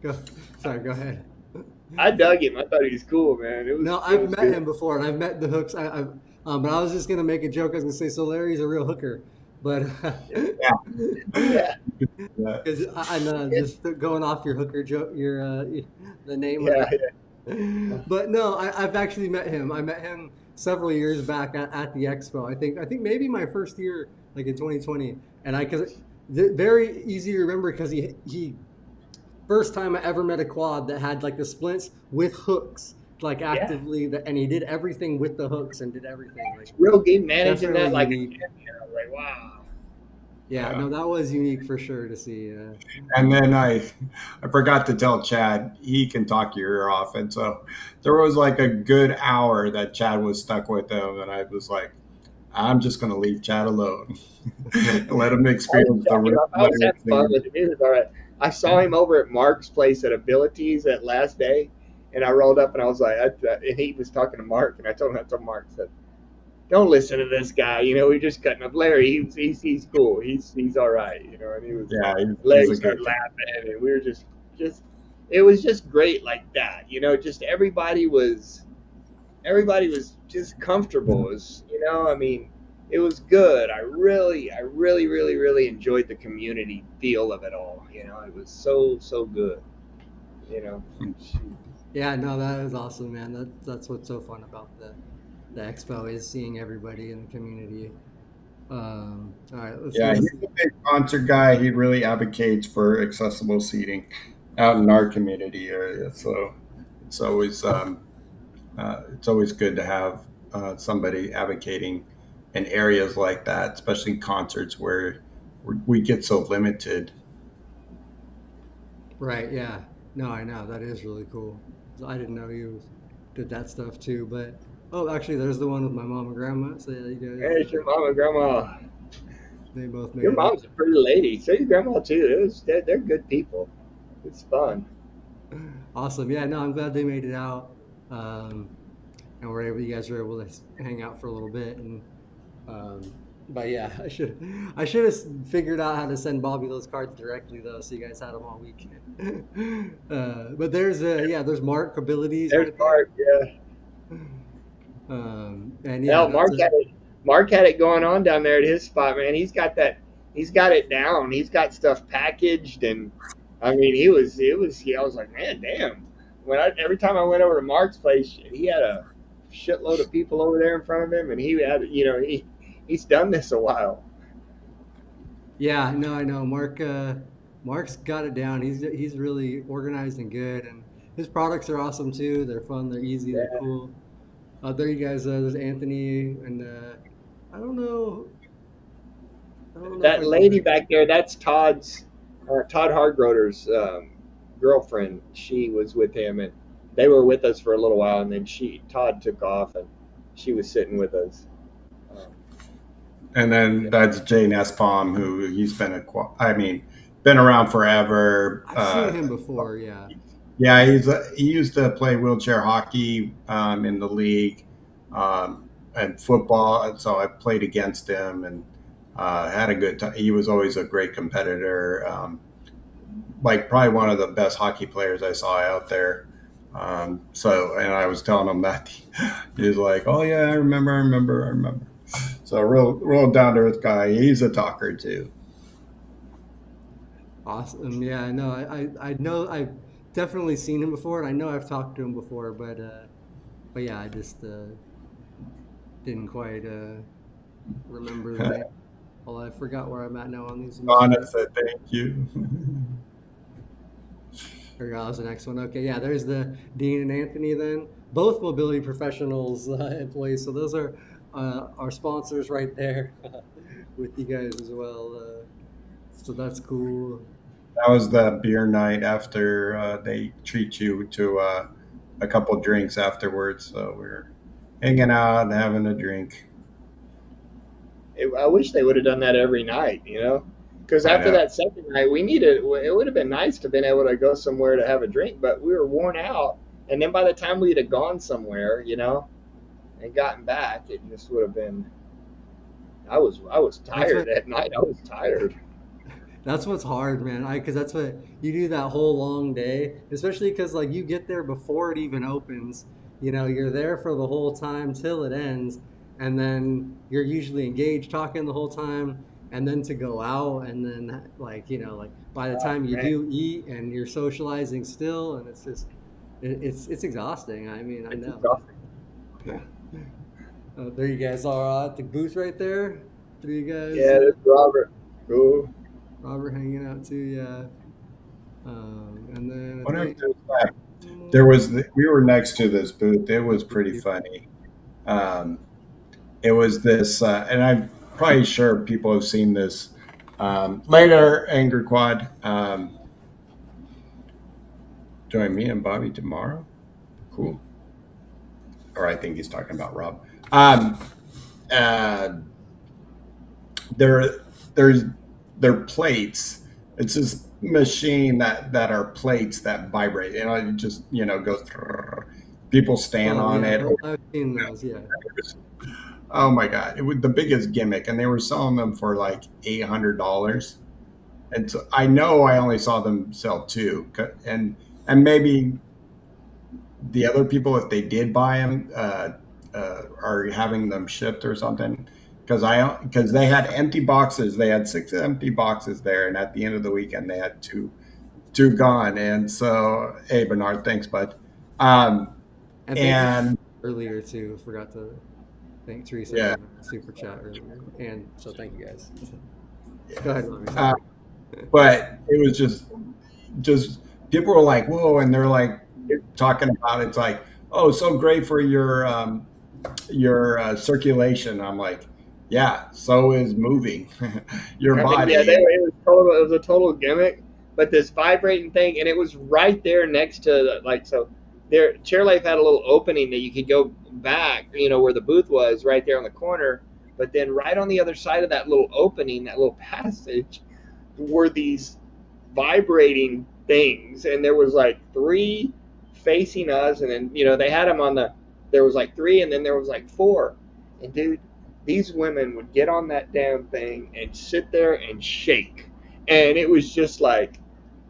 go. Sorry, go ahead. I dug him. I thought he was cool, man. No, It I've was met good. him before, and I've met the hooks. But I was just gonna make a joke. I was gonna say, so Larry's a real hooker, but Yeah, yeah, because I know just going off your hooker joke, the name of yeah, it. yeah. But no, I've actually met him. I met him several years back at the expo. I think maybe my first year, like in 2020, and because very easy to remember because he first time I ever met a quad that had like the splints with hooks, like Yeah. actively, and he did everything with the hooks and did everything like Real game managing definitely that like a unique. champion. I was like, wow. Yeah, yeah. no, that was unique for sure to see. And then I forgot to tell Chad he can talk your ear off, and so there was like a good hour that Chad was stuck with him, and I was like, I'm just going to leave Chad alone, let him I was experience the jacking real off. I was pleasure having fun scene. with him. He was all right. I saw him over at Mark's place at Abilities that last day, and I rolled up and I was like, and he was talking to Mark, and I told Mark, I said, don't listen to this guy. We're just cutting up Larry. He's cool. He's all right. And he was. Yeah, he's Larry a good started guy. laughing, and we were just. It was just great like that. Just everybody was just comfortable. I mean, it was good. I really enjoyed the community feel of it all. It was so good. You know, Yeah, no, that is awesome, man. That's what's so fun about the expo is seeing everybody in the community. All right, let's Yeah, go he's see. a big concert guy. He really advocates for accessible seating out in our community area. So it's always it's always good to have somebody advocating in areas like that, especially concerts where we get so limited. Right, yeah. No, I know. That is really cool. So I didn't know you did that stuff too, but oh, actually, there's the one with my mom and grandma. So yeah, you guys, there's your mom and grandma. they both Your made it. mom's a pretty lady. So your grandma too. They're good people. It's fun. Awesome. Yeah, no, I'm glad they made it out. And you guys were able to hang out for a little bit. And but yeah, I should have figured out how to send Bobby those cards directly though, so you guys had them all weekend. But there's Mark abilities There's right there. Mark. Yeah. And yeah, Hell, that's Mark a had it. Mark had it going on down there at his spot, man. He's got that. He's got it down. He's got stuff packaged, and I mean, he was. It was. I was like, man, damn. Every time I went over to Mark's place, he had a shitload of people over there in front of him, and he had. He's done this a while. yeah, no, I know Mark's got it down. He's really organized and good, and his products are awesome too. They're fun, they're easy, they're Yeah. cool. There you guys. There's Anthony, and I don't know. I don't know if That I know lady her. back there, that's Todd Hargroder's girlfriend. She was with him, and they were with us for a little while, and then Todd took off, and she was sitting with us. Um, And then yeah, that's Jay Nespom, who he's been been around forever. I've seen him before. Yeah. Yeah, he used to play wheelchair hockey in the league and football. And so I played against him and had a good time. He was always a great competitor, like probably one of the best hockey players I saw out there. And I was telling him that he was like, "Oh yeah, I remember." So real down to earth guy. He's a talker too. Awesome. Yeah, no, I know I've definitely seen him before, and I know I've talked to him before, but yeah, I just didn't quite remember the name. Well, I forgot where I'm at now on these. Let me Donna see. said thank you. Here goes the next one. Okay, yeah, there's the Dean and Anthony then. Both mobility professionals employees. So those are our sponsors right there with you guys as well. So that's cool. That was the beer night after they treat you to a couple drinks afterwards. So we were hanging out and having a drink. I wish they would have done that every night. Because I after know. that second night, we needed. It would have been nice to have been able to go somewhere to have a drink, but we were worn out. And then by the time we'd have gone somewhere, and gotten back, it just would have been. I was That's tired what at night. I was tired. That's what's hard, man. Because that's what you do that whole long day, especially because like you get there before it even opens. You're there for the whole time till it ends, and then you're usually engaged talking the whole time, and then to go out, and then like by the time you Man, do eat, and you're socializing still, and it's just it's exhausting. I mean, I it's know. exhausting. There you guys are at the booth right there. Three guys, Yeah, that's Robert. Cool. Robert hanging out too. Yeah. And then I Whatever think there's that. one more. We were next to this booth. It was pretty funny. Um, it was this, and I'm probably sure people have seen this. Later, Angry Quad. Join me and Bobby tomorrow. Cool. Or I think he's talking about Rob. Um, uh, there, there's they're plates. It's this machine that are plates that vibrate. It just goes. People stand Oh on yeah, it. I've seen those. Yeah. Oh my god, it was the biggest gimmick, and they were selling them for like $800. And so I know I only saw them sell two, and maybe the other people, if they did buy them, are having them shipped or something. Because they had empty boxes, they had six empty boxes there, and at the end of the weekend they had two gone. And so, hey Bernard, thanks, bud. Um, And thank you and earlier too. Forgot to thank Teresa yeah, for the super chat earlier. And so thank you guys. Go yeah. ahead, Robbie. Uh, Sorry. but it was just people were like, whoa, and they're like talking about it's like, oh, so great for your circulation. I'm like, yeah, so is moving your I mean, yeah, body. And it was a total gimmick, but this vibrating thing, and it was right there next to like so. There, Chairlife had a little opening that you could go back, where the booth was, right there on the corner. But then, right on the other side of that little opening, that little passage, were these vibrating things, and there was like three facing us, and then they had them on the. There was like three, and then there was like four, and dude, these women would get on that damn thing and sit there and shake, and it was just like,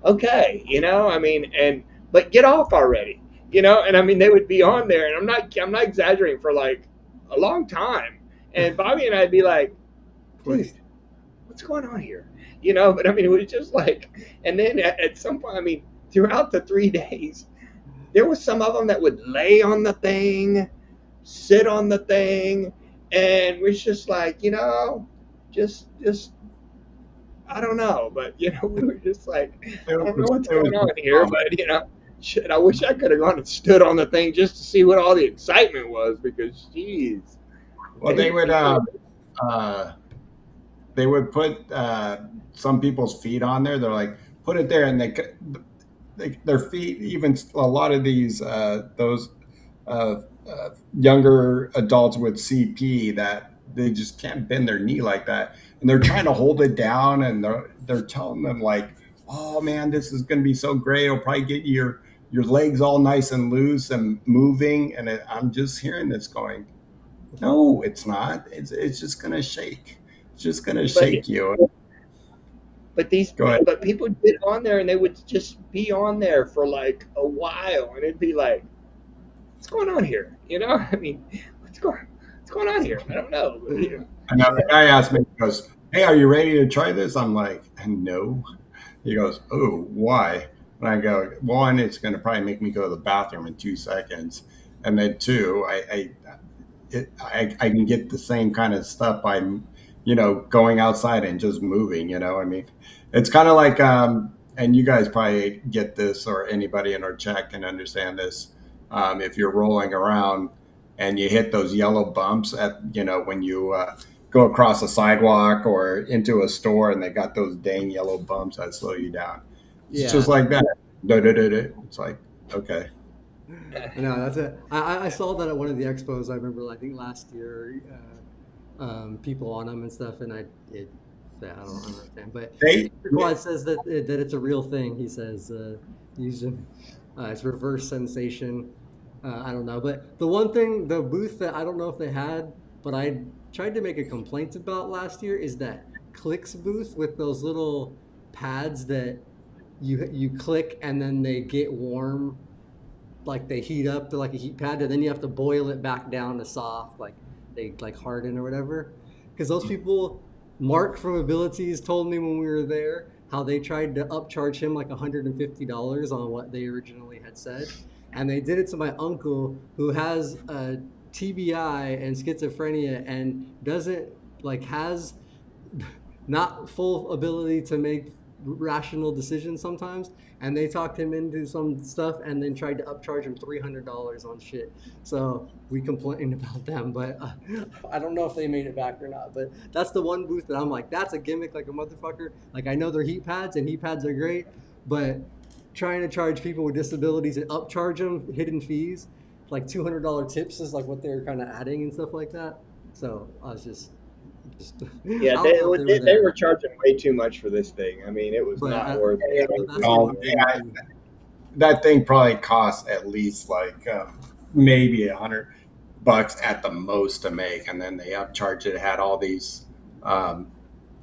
okay, I mean, and but get off already, and I mean they would be on there, and I'm not exaggerating for like a long time, and Bobby and I'd be like, dude, Please. what's going on here? But I mean, it was just like, and then at some point, I mean, throughout the 3 days, there was some of them that would lay on the thing, sit on the thing, and was just like, just I don't know, but we were just like, I don't know what's it was going on just here, but shit, I wish I could have gone and stood on the thing just to see what all the excitement was because, jeez, well, uh, they would put some people's feet on there. They're like, put it there, and their feet, even a lot of these those uh, younger adults with CP, that they just can't bend their knee like that, and they're trying to hold it down, and they're telling them like, oh man, this is going to be so great. It'll probably get your legs all nice and loose and moving. And I'm just hearing this going, no, it's not. It's just going to shake. It's just going to but shake you. but these Go ahead. but people get on there and they would just be on there for like a while, and it'd be like, what's going on here? I mean, what's going on here? I don't know. And now the guy asked me, he goes, hey, are you ready to try this? I'm like, no. He goes, oh, why? And I go, one, it's going to probably make me go to the bathroom in 2 seconds. And then two, I can get the same kind of stuff by, going outside and just moving, I mean, it's kind of like, and you guys probably get this, or anybody in our chat can understand this. If you're rolling around and you hit those yellow bumps when you go across a sidewalk or into a store, and they got those dang yellow bumps that slow you down. It's Yeah. just like that. It's like, okay. No, that's it. I saw that at one of the expos. I remember, I think last year, people on them and stuff, and it Yeah, I don't understand. But They, Mr. Quad says that it's a real thing. He says using it's reverse sensation. I don't know. But the one thing, the booth that I don't know if they had, but I tried to make a complaint about last year is that Clicks booth with those little pads that you click and then they get warm, like they heat up to like a heat pad, and then you have to boil it back down to soft, like they like harden or whatever. Because those people, Mark from Abilities told me when we were there how they tried to upcharge him like $150 on what they originally had said, and they did it to my uncle who has a TBI and schizophrenia and doesn't like has not full ability to make rational decisions sometimes, and they talked him into some stuff and then tried to upcharge him $300 on shit. So we complained about them, but I don't know if they made it back or not. But that's the one booth that I'm like, that's a gimmick like a motherfucker. Like I know they're heat pads and heat pads are great, but trying to charge people with disabilities and upcharge them hidden fees, like $200 tips is like what they're kind of adding and stuff like that. So I was just I Yeah, don't know if they were they there, were charging way too much for this thing. I mean, it was but not worth yeah, it. that's the oh, one yeah, gimmicky. that thing probably costs at least like maybe $100 at the most to make, and then they upcharge it. Had all these um,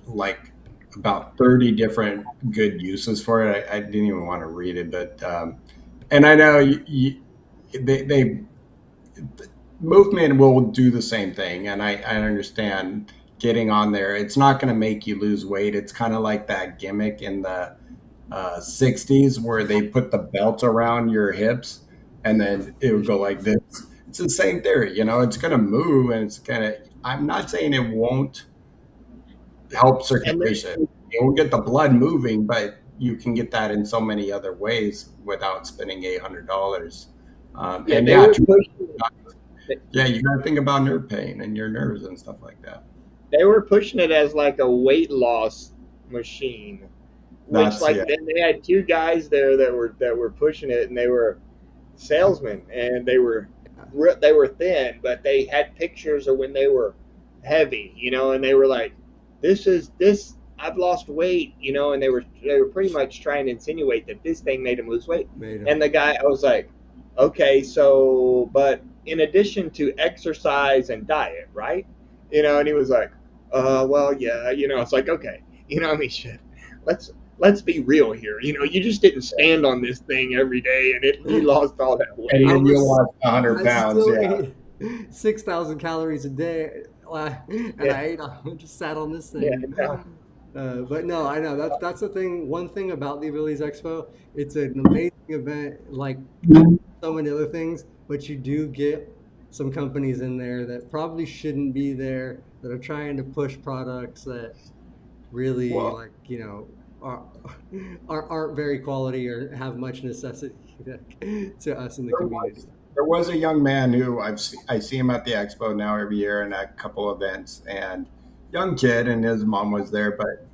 like about 30 different good uses for it. I didn't even want to read it, but and I know they movement will do the same thing, and I understand getting on there. It's not going to make you lose weight. It's kind of like that gimmick in the 60s where they put the belt around your hips and then it would go like this. It's the same theory, you know, it's going to move and it's going to, I'm not saying it won't help And circulation. It will get the blood moving, but you can get that in so many other ways without spending $800. yeah, And they yeah, were pushing. yeah, you got to think about nerve pain and your nerves and stuff like that. They were pushing it as like a weight loss machine, which That's, like yeah. then they had two guys there that were pushing it, and they were salesmen, and they were thin, but they had pictures of when they were heavy, you know, and they were like, "This is this. I've lost weight," you know, and they were pretty much trying to insinuate that this thing made them lose weight. Made him. And the guy, I was like, "Okay, so but in addition to exercise and diet, right?" You know, and he was like, well, yeah, you know." It's like, okay, you know, I mean, shit. Let's let's be real here. You know, you just didn't stand on this thing every day, and you lost all that And I weight. then you was, lost 100 I pounds. still Yeah. ate 6,000 calories a day, and Yeah, I ate, just sat on this yeah, thing. no, But no, I know that's the thing. One thing about the Abilities Expo, it's an amazing event, like so many other things. But you do get some companies in there that probably shouldn't be there, that are trying to push products that really Well, like are aren't very quality or have much necessity to us in the there community. was there was a young man who I see him at the expo now every year and at a couple events, and young kid, and his mom was there, but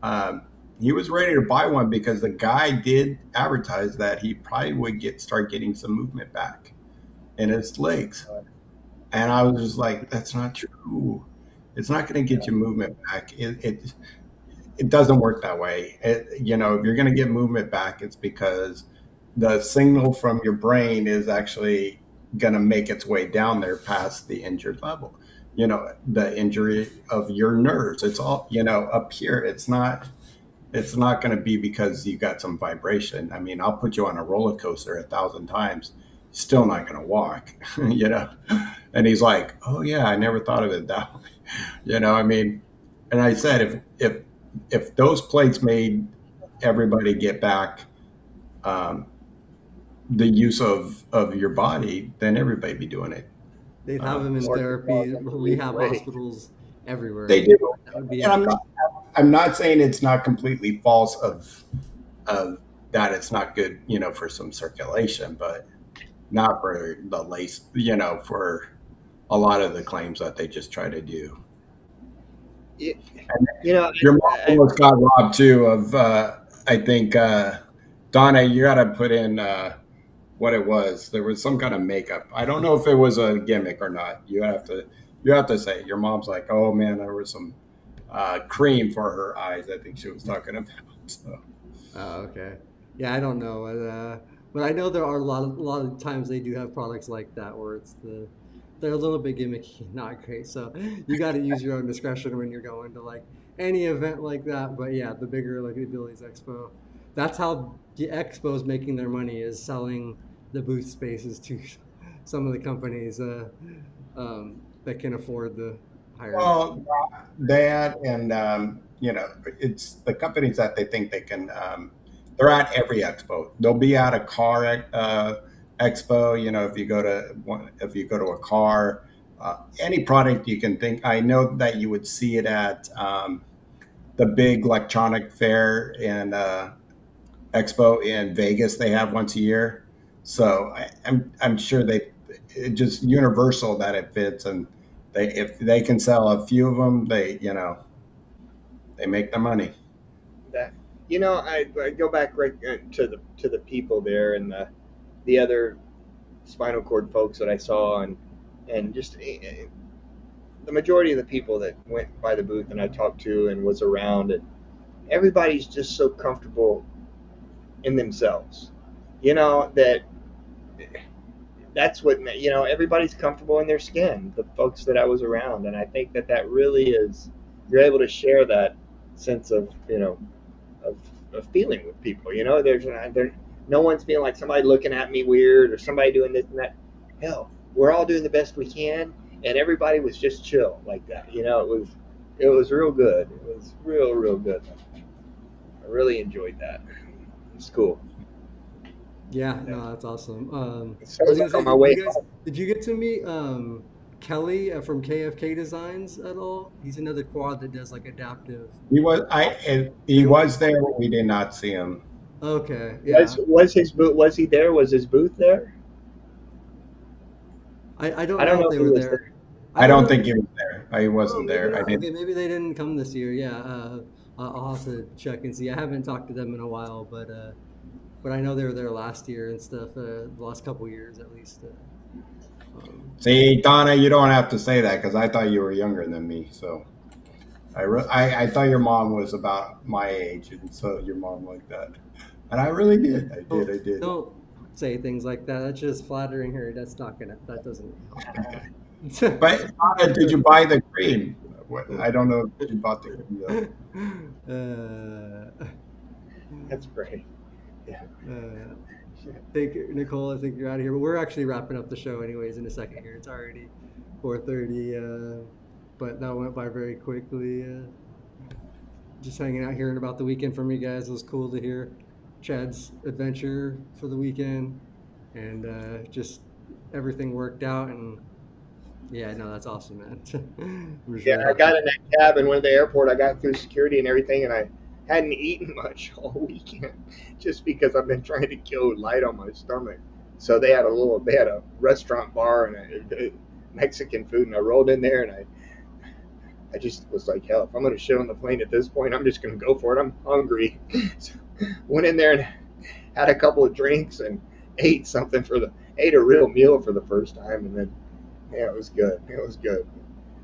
um, he was ready to buy one because the guy did advertise that he probably would start getting some movement back in his legs, and I was just like, that's not true. It's not going to get you movement back. It doesn't work that way. You know, if you're going to get movement back, it's because the signal from your brain is actually going to make its way down there past the injured level. You know, the injury of your nerves. It's all, you know, up here. It's not going to be because you got some vibration. I mean, I'll put you on a roller coaster 1,000 times, still not going to walk, you know? And he's like, oh yeah, I never thought of it that way. You know, I mean, and I said, if those plates made everybody get back um, the use of your body, then everybody be doing it. They'd have them Um, in or to cause therapy, them to lose rehab weight. hospitals everywhere. they do, That would be and it. I'm not saying it's not completely false of that it's not good, you know, for some circulation, but not for the lace, you know, for a lot of the claims that they just try to do. You, And you know, your mom I, almost got robbed too of I think Donna, you got to put in what it was. There was some kind of makeup. I don't know if it was a gimmick or not. You have to say. Your mom's like, oh man, there was some cream for her eyes. I think she was talking about. So. Oh, okay. Yeah, I don't know, but I know there are a lot of times they do have products like that where they're a little bit gimmicky, not great. So you got to use your own discretion when you're going to like any event like that. But yeah, the bigger like the Abilities Expo, that's how the expo is making their money, is selling the booth spaces to some of the companies that can afford the higher. Well, that and it's the companies that they think they can. They're at every expo. They'll be at a car expo. If you go to a car, any product you can think. I know that you would see it at the big electronic fair and expo in Vegas. They have once a year, so I'm sure it just universal that it fits, and if they can sell a few of them, they make the money. That I go back right to the people there and the other spinal cord folks that I saw, and just the majority of the people that went by the booth and I talked to and was around, and everybody's just so comfortable in themselves. That that's what everybody's comfortable in their skin. The folks that I was around, and I think that really is, you're able to share that sense of of, of feeling with people. There no one's feeling like somebody looking at me weird or somebody doing this and that. Hell, we're all doing the best we can, and everybody was just chill like that. It was real good. It was real good. I really enjoyed that. It's cool. Yeah, Yeah. no, that's awesome. So I I was was gonna like say, on my did way you guys home. did you get to meet Kelly from KFK Designs at all? He's another quad that does like adaptive. He You was there. We did not see him. okay? Was Yeah, was his booth? Was he there? Was his booth there? I don't I know don't if know they if he were was there. there. I I don't don't know. think he was there. He Oh, wasn't maybe there. I not. Okay, didn't. maybe they didn't come this year. Yeah, I'll have to check and see. I haven't talked to them in a while, but I know they were there last year and stuff. The last couple years at least. See, Donna, you don't have to say that because I thought you were younger than me. So I thought your mom was about my age, and so your mom like that. And I really did. I did. Don't I did. don't say things like that. That's just flattering her. That's not gonna. That doesn't help. But Donna, did you buy the cream? I don't know if you bought the cream though. uh, That's great. Yeah. uh, Thank you, Nicole. I think you're out of here, but we're actually wrapping up the show anyways in a second here. It's already 4:30, but that went by very quickly. Just hanging out, hearing about the weekend from you guys. It was cool to hear Chad's adventure for the weekend, and just everything worked out. And yeah, no, that's awesome, man. I'm just Yeah, really I happy got in for. that cab and went to the airport. I got through security and everything, and I hadn't eaten much all weekend just because I've been trying to kill light on my stomach. So they had a restaurant bar and Mexican food, and I rolled in there and I just was like, hell, if I'm gonna shit on the plane at this point, I'm just gonna go for it. I'm hungry. So went in there and had a couple of drinks and ate a real meal for the first time, and then yeah, it was good. It was good.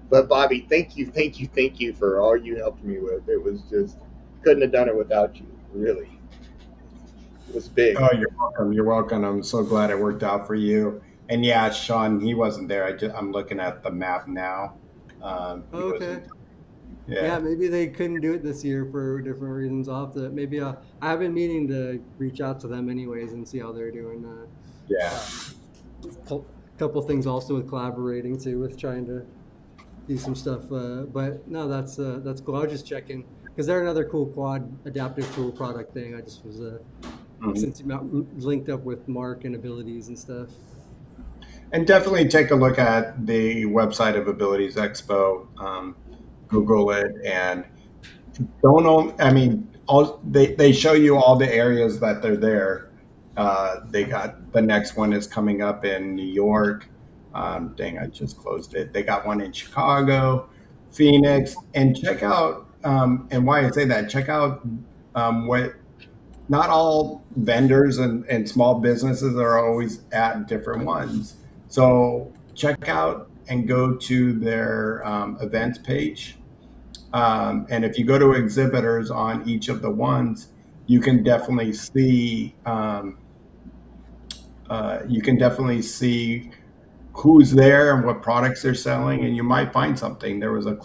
But Bobby, thank you for all you helped me with. It was just couldn't have done it without you. Really, it was big. Oh, you're welcome. You're welcome. I'm so glad it worked out for you. And yeah, Shawn, he wasn't there. I'm looking at the map now. He Okay. wasn't. Yeah, Yeah, maybe they couldn't do it this year for different reasons. I'll have to maybe I've been meaning to reach out to them anyways and see how they're doing. yeah. Couple things also with collaborating too, with trying to do some stuff. But no, that's cool. I was just checking because they're another cool quad adaptive tool product thing. I just was Mhm. since you linked up with Mark and abilities and stuff. And definitely take a look at the website of Abilities Expo. Google it and don't own, I mean, they show you all the areas that they're there. They got the next one is coming up in New York. Dang, I just closed it. They got one in Chicago, Phoenix, and check out. And why I say that, check out what not all vendors and small businesses are always at different ones. So check out and go to their events page And if you go to exhibitors on each of the ones, you can definitely see who's there and what products they're selling, and you might find something. There was a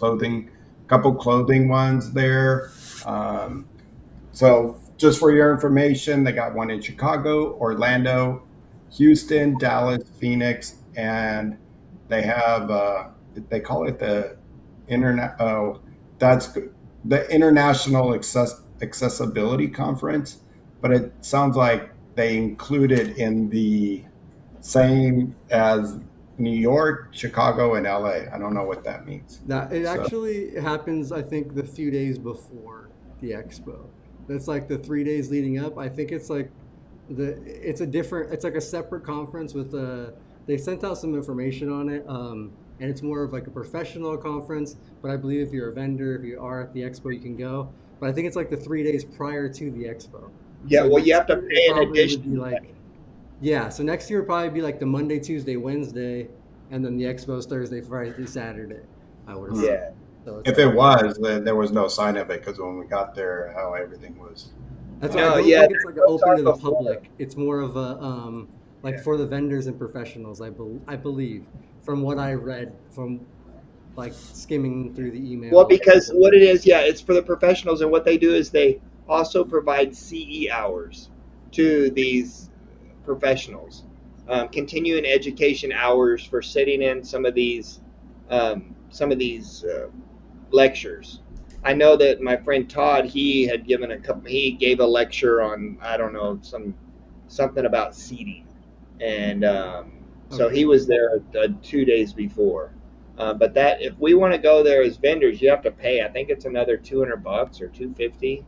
couple clothing ones there. Um, so just for your information, they got one in Chicago, Orlando, Houston, Dallas, Phoenix, and they have they call it the internet. Oh, that's the International Accessibility Conference, but it sounds like they include it in the same as New York, Chicago, and LA. I don't know what that means. Now, it So actually happens, I think, the few days before the expo. That's like the 3 days leading up. I think it's like it's like a separate conference with they sent out some information on it, and it's more of like a professional conference. But I believe if you're a vendor, if you are at the expo, you can go. But I think it's like the 3 days prior to the expo. Yeah, So well, you next have to year it pay an probably would be additional. like, yeah. So next year would probably be like the Monday, Tuesday, Wednesday, and then the expo's Thursday, Friday, Saturday. I would hmm. assume. Yeah. So it's If like, it was, then there was no sign of it because when we got there, how everything was. that's why I No, don't yeah, think it's there's like no open to time the before. public. It's more of a like Yeah. for the vendors and professionals. I believe from what I read from like skimming through the Well, email. because what it is, yeah, it's for the professionals, and what they do is they also provide CE hours to these professionals, continuing education hours for sitting in some of these lectures. I know that my friend Todd, he had given a couple. He gave a lecture on, I don't know, something about seating, and so he Okay. was there 2 days before. But that if we want to go there as vendors, you have to pay. I think it's another $200 or 250. Wow.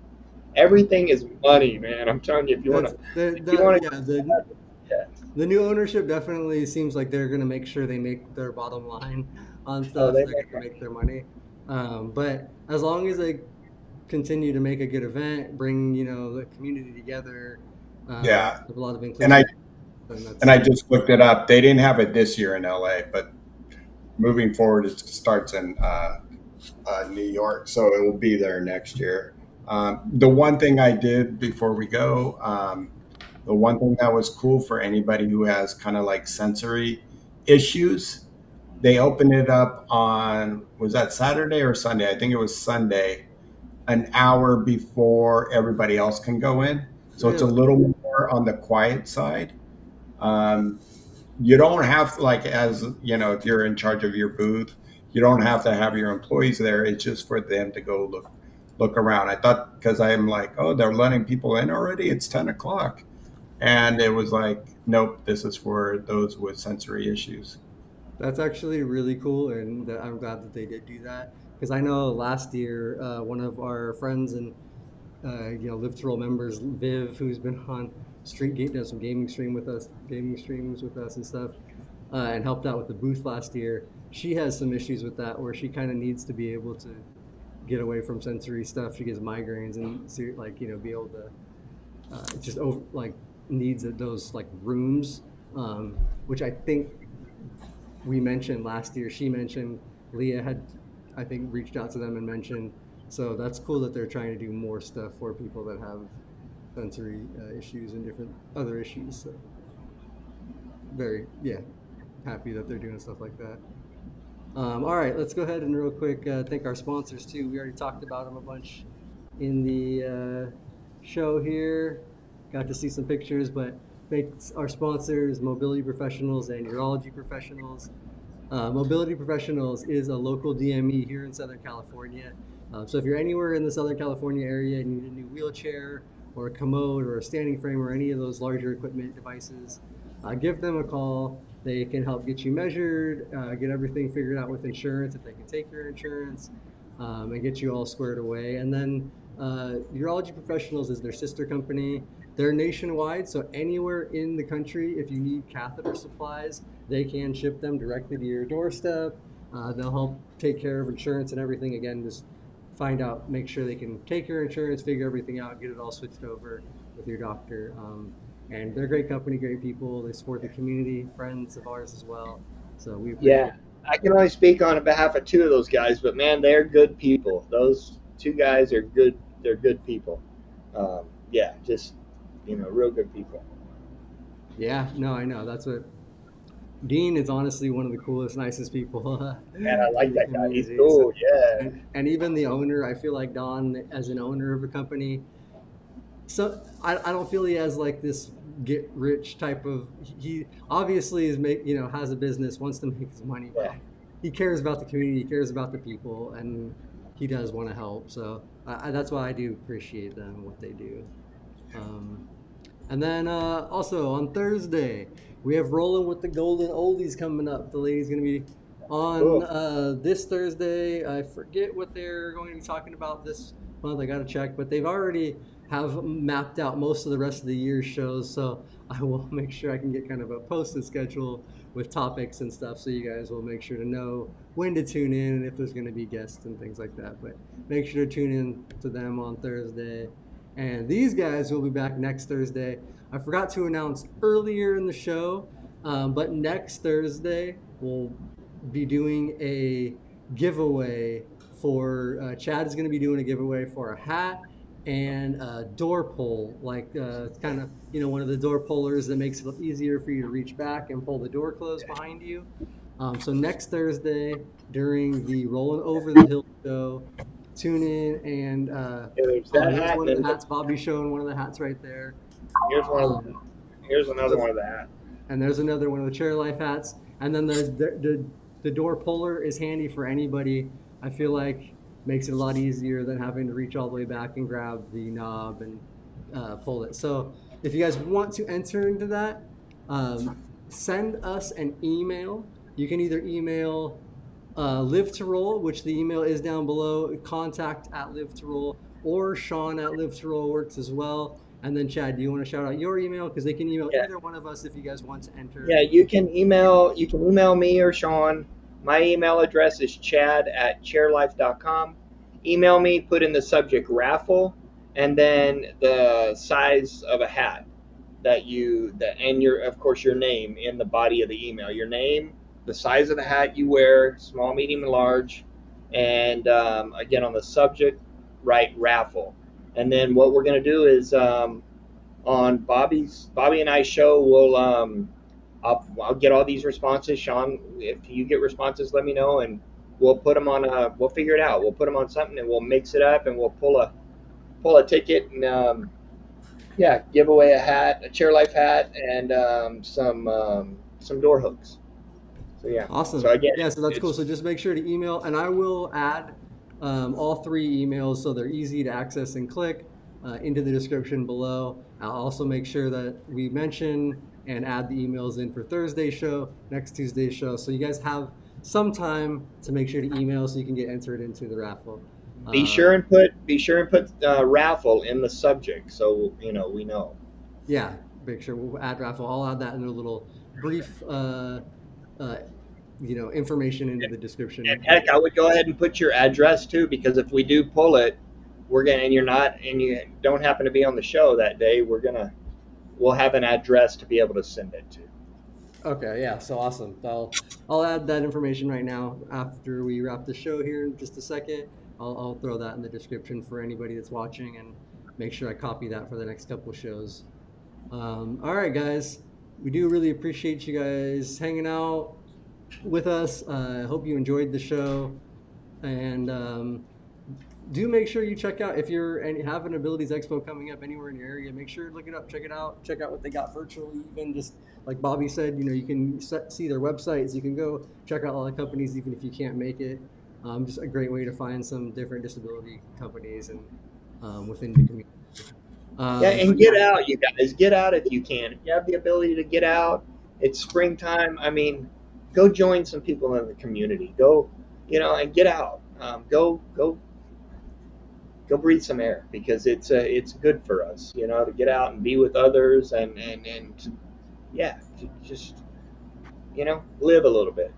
Everything is money, man. I'm telling you, That's if you want to yeah, go, yeah. the new ownership definitely seems like they're gonna make sure they make their bottom line on Oh, stuff. they They're make gonna make their money. But as long as they continue to make a good event, bring the community together, Yeah, have a lot of and I inclusion, then and that's I just looked it up. They didn't have it this year in LA, but moving forward, it starts in New York, so it will be there next year. The one thing I did before we go, the one thing that was cool for anybody who has kind of like sensory issues, they opened it up on, was that Saturday or Sunday? I think it was Sunday, an hour before everybody else can go in. So it's a really. little more on the quiet side. Um, you don't have to, like, as you know, if you're in charge of your booth, you don't have to have your employees there. It's just for them to go look around. I thought, because I'm like, oh, they're letting people in already, it's 10 o'clock, and it was like, nope, this is for those with sensory issues. That's actually really cool, and I'm glad that they did do that because I know last year one of our friends and Live to Roll members, Viv, who's been on does some gaming streams with us and stuff, and helped out with the booth last year. She has some issues with that where she kind of needs to be able to get away from sensory stuff. She gets migraines and be able to just over like needs those like rooms, which I think we mentioned last year. She mentioned Leah had, I think, reached out to them and mentioned. So that's cool that they're trying to do more stuff for people that have sensory issues and different other issues. So very, yeah, happy that they're doing stuff like that. All right, let's go ahead and real quick thank our sponsors too. We already talked about them a bunch in the show here. Got to see some pictures, but thank our sponsors, Mobility Professionals and Urology Professionals. Mobility Professionals is a local DME here in Southern California. So if you're anywhere in the Southern California area and you need a new wheelchair or a commode or a standing frame or any of those larger equipment devices, give them a call. They can help get you measured, get everything figured out with insurance if they can take your insurance, and get you all squared away. And then Urology Professionals is their sister company. They're nationwide, so anywhere in the country, if you need catheter supplies, they can ship them directly to your doorstep. They'll help take care of insurance and everything. Again, just find out, make sure they can take your insurance, figure everything out, get it all switched over with your doctor. And they're great company, great people. They support the community, friends of ours as well. So we appreciate Yeah. it. I can only speak on behalf of two of those guys, but man, they're good people. Those two guys are good. They're good people. Yeah, just real good people. Yeah, no, I know. That's what Dean is honestly one of the coolest, nicest people Man, I in like the that guy. He's community. So, cool. Yeah, and even the owner, I feel like Don, as an owner of a company, so I don't feel he has like this get rich type of. He obviously is has a business, wants to make his money, but yeah. he cares about the community, he cares about the people, and he does want to help. So that's why I do appreciate them and what they do. Um, and then also on Thursday, we have Rolling with the Golden Oldies coming up. The lady's going to be on Cool. this Thursday. I forget what they're going to be talking about this month. I got to check, but they've already have mapped out most of the rest of the year's shows. So I will make sure I can get kind of a posted schedule with topics and stuff, so you guys will make sure to know when to tune in and if there's going to be guests and things like that. But make sure to tune in to them on Thursday. And these guys will be back next Thursday. I forgot to announce earlier in the show, but next Thursday we'll be doing a giveaway for Chad is going to be doing a giveaway for a hat and a door pull, like kind of one of the door pullers that makes it easier for you to reach back and pull the door closed behind you. So next Thursday during the Rolling Over the Hill show, tune in and Yeah, there's oh, that there's hat, one of and the then hats. Bobby's showing one of the hats right there. here's one of Um, the, here's another so, one of the hats. and there's another one of the ChairLife hats. And then the door puller is handy for anybody. I feel like makes it a lot easier than having to reach all the way back and grab the knob and pull it. So if you guys want to enter into that, send us an email. You can either email Live to Roll, which the email is down below, contact at Live to Roll, or Shawn at Live to Roll works as well. And then Chad, do you want to shout out your email? Because they can email Yeah, either one of us if you guys want to enter. yeah. You can email me or Shawn. My email address is chad@chairlife.com. Email me, put in the subject raffle, and then the size of a hat and your of course your name in the body of the email. Your name, the size of the hat you wear, small, medium, and large, and again on the subject, write raffle. And then what we're going to do is on Bobby and I show, I'll get all these responses. Shawn, if you get responses, let me know, and we'll put them on. We'll figure it out. We'll put them on something, and we'll mix it up, and we'll pull a ticket, and yeah, give away a hat, a Chair Life hat, and some door hooks. So yeah. So Awesome. again, Yeah, so that's cool. it's So just make sure to email, and I will add all three emails so they're easy to access and click into the description below. I'll also make sure that we mention and add the emails in for Thursday's show, next Tuesday's show. So you guys have some time to make sure to email so you can get entered into the raffle. Um, be sure and put raffle in the subject, so we know. yeah, make sure we'll add raffle. I'll add that in a little brief, uh, information into the description. And heck, I would go ahead and put your address too, because if we do pull it, and you don't happen to be on the show that day, we'll have an address to be able to send it to. Okay, yeah, so awesome. I'll add that information right now after we wrap the show here in just a second. I'll throw that in the description for anybody that's watching and make sure I copy that for the next couple shows. All right, guys, we do really appreciate you guys hanging out with us. I hope you enjoyed the show, and do make sure you check out if you're and have an Abilities Expo coming up anywhere in your area. Make sure to look it up, check it out, check out what they got virtually. Even just like Bobby said, you can see their websites. You can go check out all the companies, even if you can't make it. Just a great way to find some different disability companies and within the community. Yeah, But and get yeah, out, you guys. Get out if you can. If you have the ability to get out, it's springtime. I mean, go join some people in the community. Go, and get out. Go breathe some air, because it's good for us, to get out and be with others, and yeah, to just live a little bit.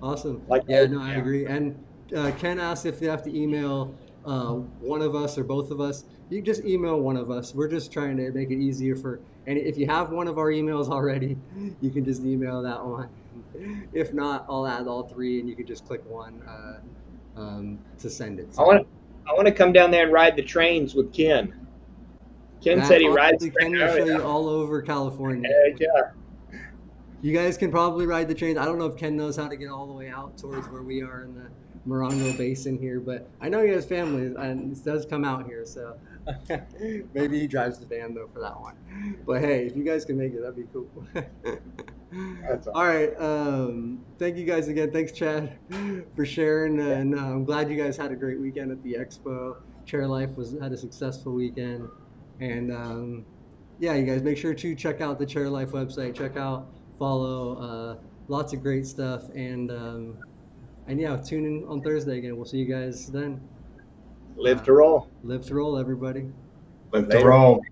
awesome. Like Yeah, no, I yeah. agree. And Ken asked if they have to email one of us or both of us. You can just email one of us. We're just trying to make it easier and if you have one of our emails already, you can just email that one. If not, I'll add all three, and you can just click one to send it I to. want I want to come down there and ride the trains with Ken. Ken That said he rides. honestly, Ken will show you all over California. Heck yeah. You guys can probably ride the trains. I don't know if Ken knows how to get all the way out towards where we are in the Morongo Basin here, but I know he has family and it does come out here, so maybe he drives the van though for that one. But hey, if you guys can make it, that'd be cool. That's All awesome. right. Thank you guys again. Thanks, Chad, for sharing. And I'm glad you guys had a great weekend at the Expo. Chair Life had a successful weekend, and yeah, you guys make sure to check out the Chair Life website. Check out, follow, lots of great stuff, and yeah, tune in on Thursday again. We'll see you guys then. Live to roll. Live to roll, everybody. Live to Later. roll.